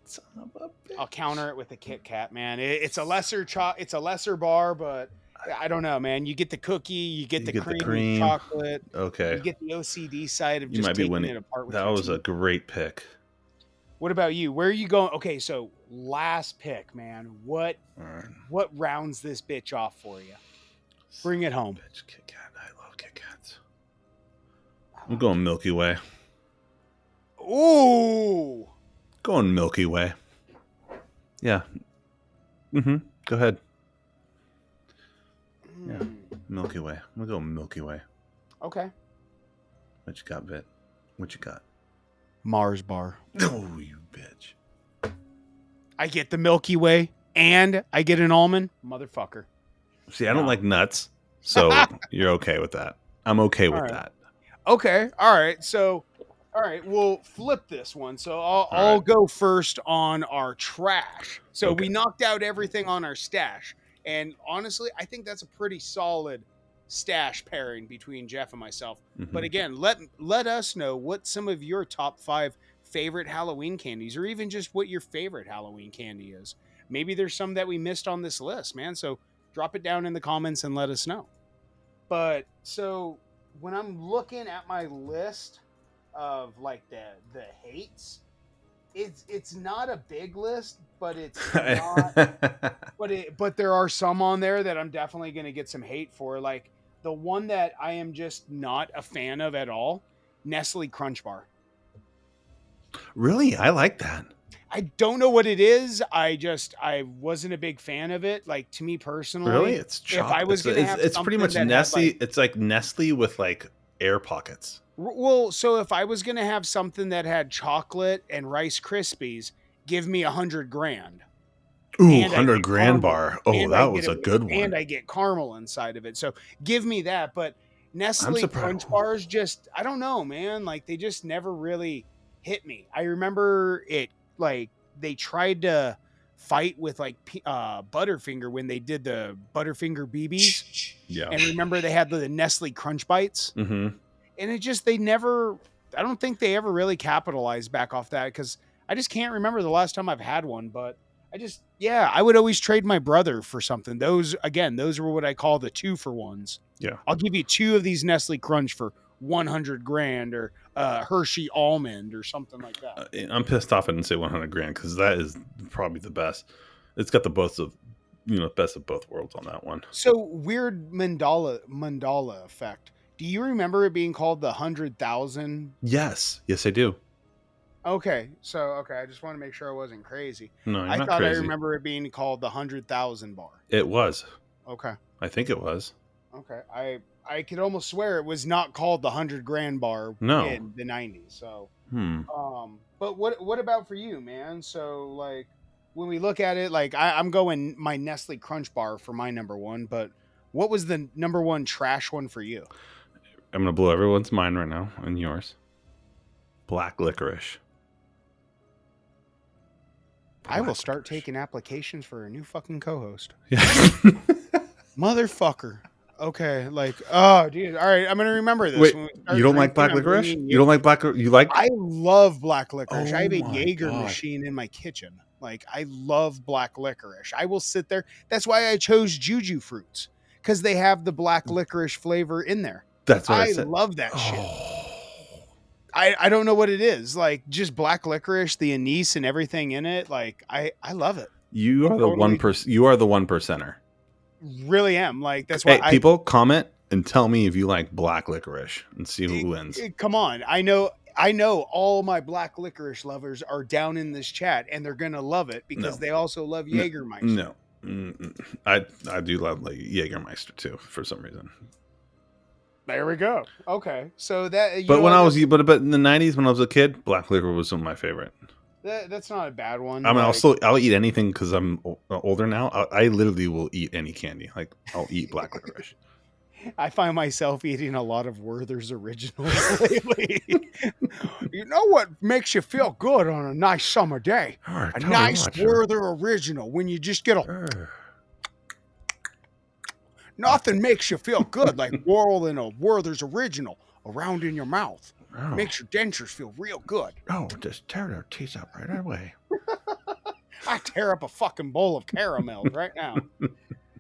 son of a bitch. I'll counter it with a Kit Kat, man. It's a lesser it's a lesser bar, but I don't know, man. You get the cookie, you get the creamy chocolate, Okay, you get the OCD side of you just might be taking winning. it apart with That your was a teeth. great pick. What about you? Where are you going? Okay, so last pick, man. All right. What rounds this bitch off for you? Bring it home. Bitch, Kit Kat. I love Kit Kats. I'm going Milky Way. Ooh. Going Milky Way. Yeah. Mm-hmm. Go ahead. Yeah. Milky Way. I'm gonna go Milky Way. Okay. What you got, Vit? What you got? Mars bar. Oh, you bitch. I get the Milky Way and I get an almond. Motherfucker. See, I don't like nuts, so you're okay with that. I'm okay with that. Okay. All right. So, all right, we'll flip this one. So I'll go first on our trash. So we knocked out everything on our stash. And honestly, I think that's a pretty solid stash pairing between Jeff and myself. Mm-hmm. But again, let us know what some of your top 5 favorite Halloween candies, or even just what your favorite Halloween candy is. Maybe there's some that we missed on this list, man. So drop it down in the comments and let us know. But so when I'm looking at my list of like the hates, it's not a big list, but it's not but there are some on there that I'm definitely going to get some hate for. Like the one that I am just not a fan of at all, Nestle Crunch Bar. Really? I like that. I don't know what it is. I wasn't a big fan of it. Like to me personally, really, it's chocolate. If I was gonna have it's pretty much Nestle. Like, it's like Nestle with like air pockets. Well, so if I was gonna have something that had chocolate and Rice Krispies, give me $100,000. Ooh, $100,000 bar. Oh, that was a good one. And I get caramel inside of it. So give me that. But Nestle Crunch Bars just, I don't know, man. Like they just never really hit me. I remember it, like they tried to fight with like Butterfinger when they did the Butterfinger BBs. Yeah. And remember they had the Nestle Crunch Bites. Mm-hmm. And it just, I don't think they ever really capitalized back off that, because I just can't remember the last time I've had one. But I would always trade my brother for something. Those were what I call the 2-for-1s. Yeah. I'll give you 2 of these Nestle Crunch for $100,000, or Hershey almond or something like that. I'm pissed off I didn't say $100,000, because that is probably the best. It's got the best of both worlds on that one. So weird mandala effect. Do you remember it being called the 100,000? Yes, I do. Okay, I just want to make sure I wasn't crazy. No, you're I not thought crazy. I remember it being called the 100,000 bar. It was. Okay. I think it was. Okay. I could almost swear it was not called the $100,000 bar in the 90s. So, but what about for you, man? So like when we look at it, like I'm going my Nestle Crunch Bar for my number 1, but what was the number 1 trash one for you? I'm going to blow everyone's mind right now, and yours. Black licorice. I will start taking applications for a new fucking co-host. Yeah. Motherfucker. Okay, like, oh, dude. All right, I'm gonna remember this. Wait, you don't like black licorice? You don't like black? You like? I love black licorice. Oh I have a my Jaeger God. machine in my kitchen. Like, I love black licorice. I will sit there. That's why I chose Juju fruits, because they have the black licorice flavor in there. That's what I said. I love that shit. I don't know what it is. Like, just black licorice, the anise and everything in it. Like, I love it. You are the 1%. You are the 1%er. Really am. Like, that's why people comment and tell me if you like black licorice and see who wins. Come on. I know all my black licorice lovers are down in this chat, and they're going to love it because they also love Jägermeister. No. I do love like Jägermeister too for some reason. There we go. Okay. So that But when I was but in the 90s when I was a kid, black licorice was some of my favorite. That's not a bad one. I mean, I'll eat anything because I'm older now. I literally will eat any candy. Like I'll eat black licorice. I find myself eating a lot of Werther's Originals lately. You know what makes you feel good on a nice summer day? A nice Werther Original when you just get nothing makes you feel good like whirling a Werther's Original around in your mouth. Oh. Makes your dentures feel real good. Oh, just tear their teeth out right away. I tear up a fucking bowl of caramels right now.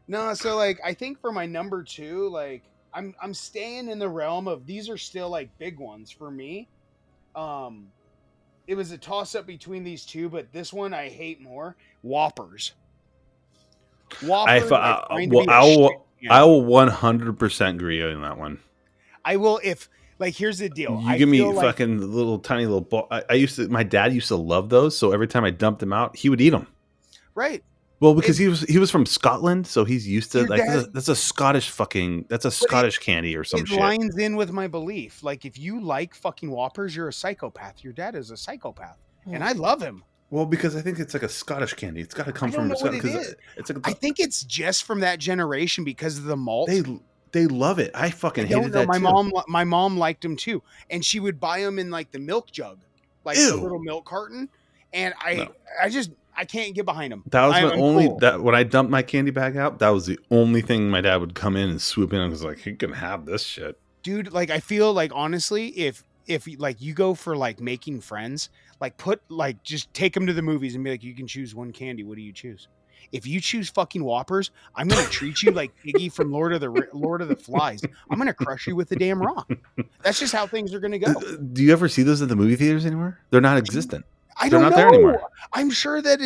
No, so like I think for my number 2, like I'm staying in the realm of these are still like big ones for me. It was a toss up between these two, but this one I hate more. Whoppers. Whoppers I find to be a shit I candy. will 100% agree on that one. I will if like here's the deal. You I give me feel like fucking little tiny little ball. My dad used to love those, so every time I dumped them out, he would eat them. right. Well, because he was from Scotland, so he's used to Your like dad- that's a Scottish candy or some It shit. lines in with my belief. Like if you like fucking Whoppers, you're a psychopath. Your dad is a psychopath, and I love him. Well, because I think it's like a Scottish candy. It's got to come I don't from know what Scotland it because is. it's like I think it's just from that generation because of the malt. they love it. I fucking hated that my too. my mom liked them too, and she would buy them in like the milk jug, like the Ew. little milk carton. And No. I can't get behind them. That was my only cool. that when I dumped my candy bag out. That was the only thing my dad would come in and swoop in and was like, "You can have this shit." Dude. Like I feel like honestly, if like you go for like making friends, like put like just take them to the movies and be like, you can choose one candy. What do you choose? If you choose fucking Whoppers, I'm gonna treat you like Piggy from Lord of the Flies. I'm gonna crush you with a damn rock. That's just how things are gonna go. Do you ever see those at the movie theaters anymore? They're not existent. They're don't not know. there anymore. I'm sure that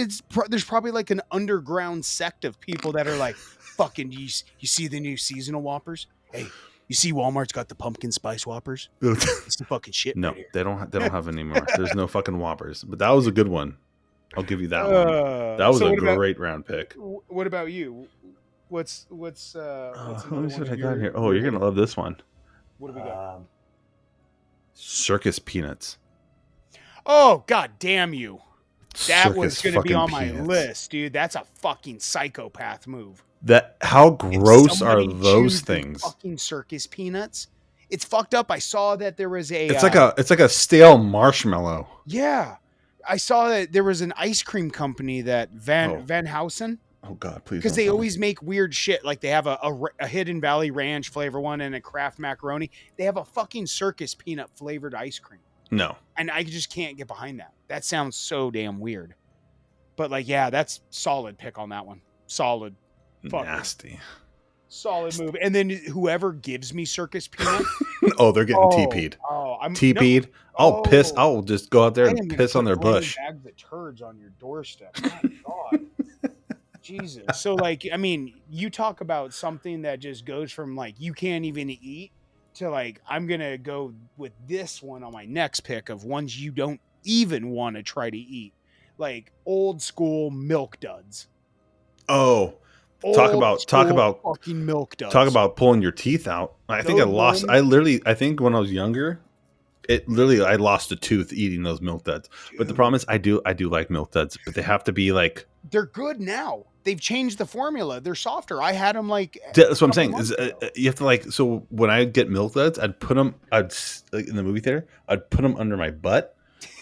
there's probably like an underground sect of people that are like, fucking, you see the new seasonal Whoppers? Hey, you see Walmart's got the pumpkin spice Whoppers? It's the fucking shit. No, right here. they don't have any more. There's no fucking Whoppers. But that was a good one. I'll give you that one. That was a great round pick. What about you? What's Let another me see one what of I got your- here. Oh, you're gonna love this one. What do we got? Circus peanuts. Oh, god damn you. That was Circus going to be fucking on my peanuts. list, dude. That's a fucking psychopath move. How If gross are somebody those chews the things? Fucking circus peanuts. It's fucked up. I saw that there was a. It's like a stale marshmallow. Yeah, I saw that there was an ice cream company that Van Housen, Oh God, please. because don't they tell me. always make weird shit. Like they have a Hidden Valley Ranch flavor one and a Kraft macaroni. They have a fucking circus peanut flavored ice cream, No. and I just can't get behind that. That sounds so damn weird. But like, yeah, that's solid pick on that one. Solid. Fuck. Nasty. Solid move. And then whoever gives me circus peanut. Oh, they're getting TP'd. I'm TP'd. I'll piss. I'll just go out there and piss on their bush. Bags of turds on your doorstep. My God. Jesus. So like, I mean, you talk about something that just goes from like you can't even eat to like I'm gonna go with this one on my next pick of ones you don't even want to try to eat. Like old school milk duds. Oh, talk about fucking milk duds. talk about pulling your teeth out. I think I lost. I think when I was younger, I lost a tooth eating those milk duds. But the problem is, I do like milk duds, but they have to be like. They're good now. They've changed the formula. They're softer. I had them like. That's what I'm saying. Is, you have to like. So when I get milk duds, I'd put them. Like in the movie theater. I'd put them under my butt,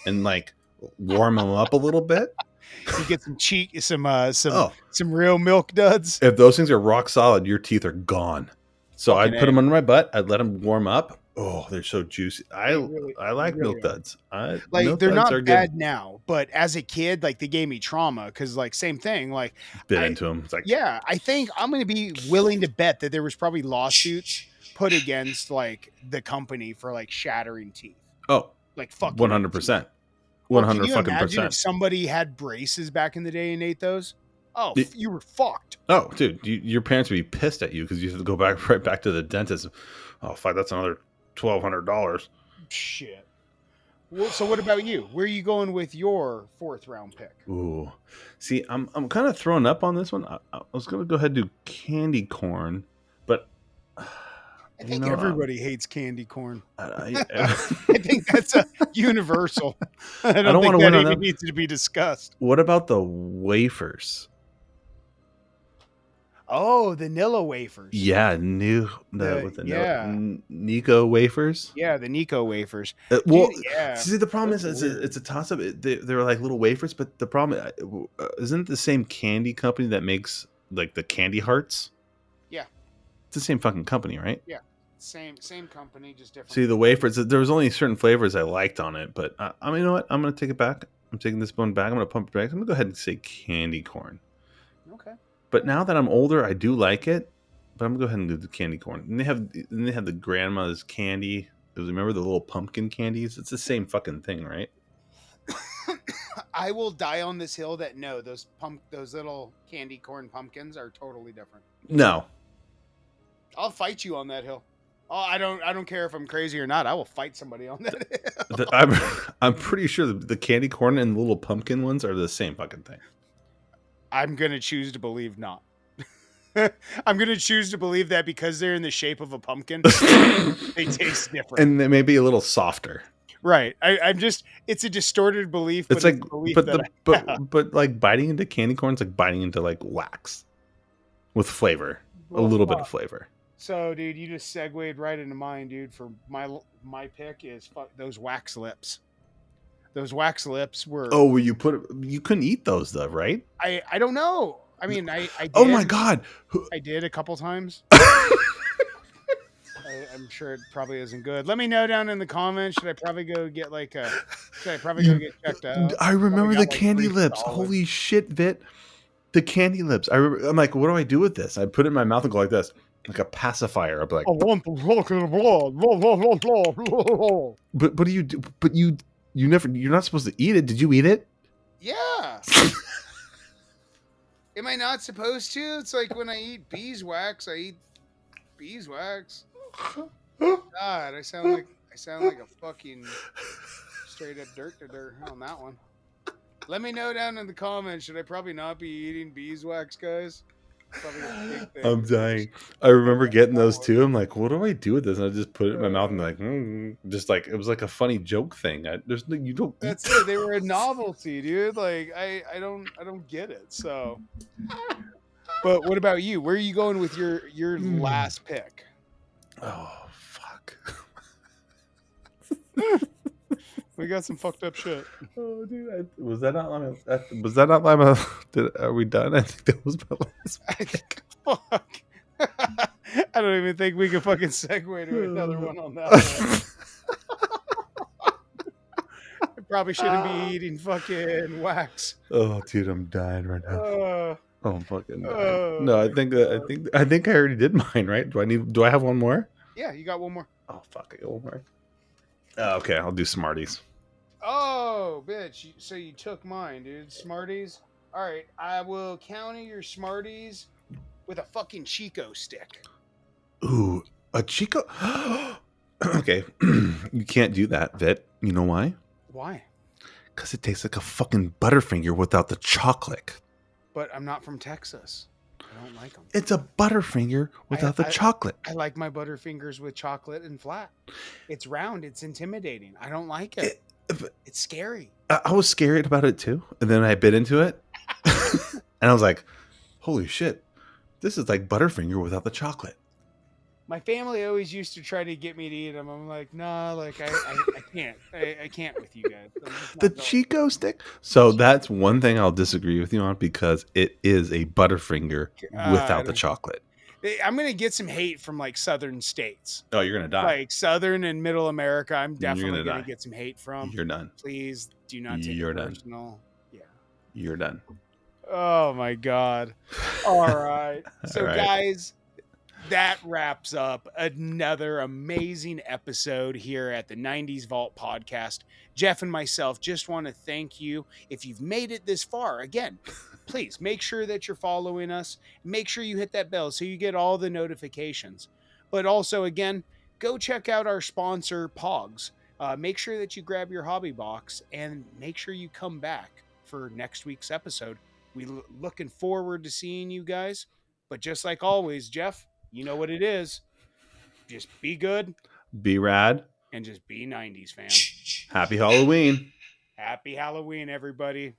and like warm them up a little bit. You get some real milk duds. If those things are rock solid, your teeth are gone. So Fucking I'd put them under my butt. I'd let them warm up. Oh, they're so juicy. I like really milk duds. Like they're not bad now, but as a kid, like they gave me trauma because like same thing. Like Bit into them. It's like yeah, I think I'm going to be willing to bet that there was probably lawsuits put against like the company for like shattering teeth. Oh, like fucking 100%. 100 fucking percent. If somebody had braces back in the day and ate those, you were fucked. Oh, dude, your parents would be pissed at you because you have to go right back to the dentist. Oh, fuck, that's another $1,200. Shit. Well, so what about you? Where are you going with your 4th round pick? Ooh, see, I'm kind of throwing up on this one. I was gonna go ahead and do candy corn, but I think everybody hates candy corn. I think that's a universal. I don't want think to win that on even that. needs to be discussed. What about the wafers? Oh, the Nilla wafers. Yeah, Nico wafers. Yeah, the Nico wafers. Well, Dude, yeah. see, the problem is it's a toss up. They're like little wafers, but the problem isn't it the same candy company that makes like the candy hearts. Yeah, it's the same fucking company, right? Yeah, Same company, just different. See the wafers. There was only certain flavors I liked on it, but I mean, you know what? I'm gonna take it back. I'm taking this one back. I'm gonna pump it back. I'm gonna go ahead and say candy corn. Okay. But now that I'm older, I do like it. But I'm gonna go ahead and do the candy corn. And they have the grandma's candy. Remember the little pumpkin candies? It's the same fucking thing, right? I will die on this hill that no, those little candy corn pumpkins are totally different. No. I'll fight you on that hill. Oh, I don't care if I'm crazy or not. I will fight somebody on that hill. I'm pretty sure the candy corn and the little pumpkin ones are the same fucking thing. I'm gonna choose to believe not. I'm gonna choose to believe that because they're in the shape of a pumpkin, they taste different, and they may be a little softer. Right. I'm just. It's a distorted belief. It's but like, it's a belief but like biting into candy corn is like biting into like wax with flavor, a little bit of flavor. So, dude, you just segued right into mine, dude. For my pick is those wax lips. Those wax lips were. Oh, where you couldn't eat those though, right? I don't know. I mean, I did. Oh my god, I did a couple times. I'm sure it probably isn't good. Let me know down in the comments. Should I probably go get checked out? I remember the like candy lips. $3. Holy shit, Vit. The candy lips. I'm like, what do I do with this? I put it in my mouth and go like this, like a pacifier. I'm like, I want the blood. but what do you do? But you're not supposed to eat it. Did you eat it? Yeah. Am I not supposed to? It's like when I eat beeswax, I eat beeswax. God, I sound like a fucking straight up dirt on that one. Let me know down in the comments. Should I probably not be eating beeswax, guys? Probably a big thing. I'm dying. I remember getting those too. I'm like, what do I do with this? And I just put it in my mouth and like, just like it was like a funny joke thing. You don't. That's it. They were a novelty, dude. Like I don't get it. So, but what about you? Where are you going with your last pick? Oh fuck. We got some fucked up shit. Oh dude, was that not my? Are we done? I think that was my last pick. Fuck. I don't even think we can fucking segue to another one on that one. I probably shouldn't be eating fucking wax. Oh dude, I'm dying right now. Oh, I'm fucking dying. No, I think I already did mine, right? Do I have one more? Yeah, you got one more. Oh fuck, I got one more. Okay, I'll do Smarties. Oh, bitch. So you took mine, dude. Smarties. All right, I will counter your Smarties with a fucking Chico stick. Ooh, a Chico. Okay, you can't do that, Vit. You know why? Why? Because it tastes like a fucking Butterfinger without the chocolate. But I'm not from Texas. I don't like them. It's a Butterfinger without the chocolate. I like my Butterfingers with chocolate and flat. It's round. It's intimidating. I don't like it. It's scary. I was scared about it too, and then I bit into it, and I was like, "Holy shit, this is like Butterfinger without the chocolate." My family always used to try to get me to eat them. I'm like, nah, like I can't. I can't with you guys. The Chico stick. So that's one thing I'll disagree with you on because it is a Butterfinger without the chocolate. I'm gonna get some hate from like southern states. Oh, you're gonna die. Like southern and middle America, I'm definitely gonna die. get some hate from. You're done. Please do not take You're it done. personal. Yeah. You're done. Oh my god. All right. So All right. guys, that wraps up another amazing episode here at the 90s Vault podcast. Jeff and myself just want to thank you. If you've made it this far, again, please make sure that you're following us. Make sure you hit that bell so you get all the notifications. But also, again, go check out our sponsor, Pogs. Make sure that you grab your hobby box and make sure you come back for next week's episode. We're looking forward to seeing you guys. But just like always, Jeff, you know what it is. Just be good. Be rad. And just be 90s, fam. Happy Halloween. Happy Halloween, everybody.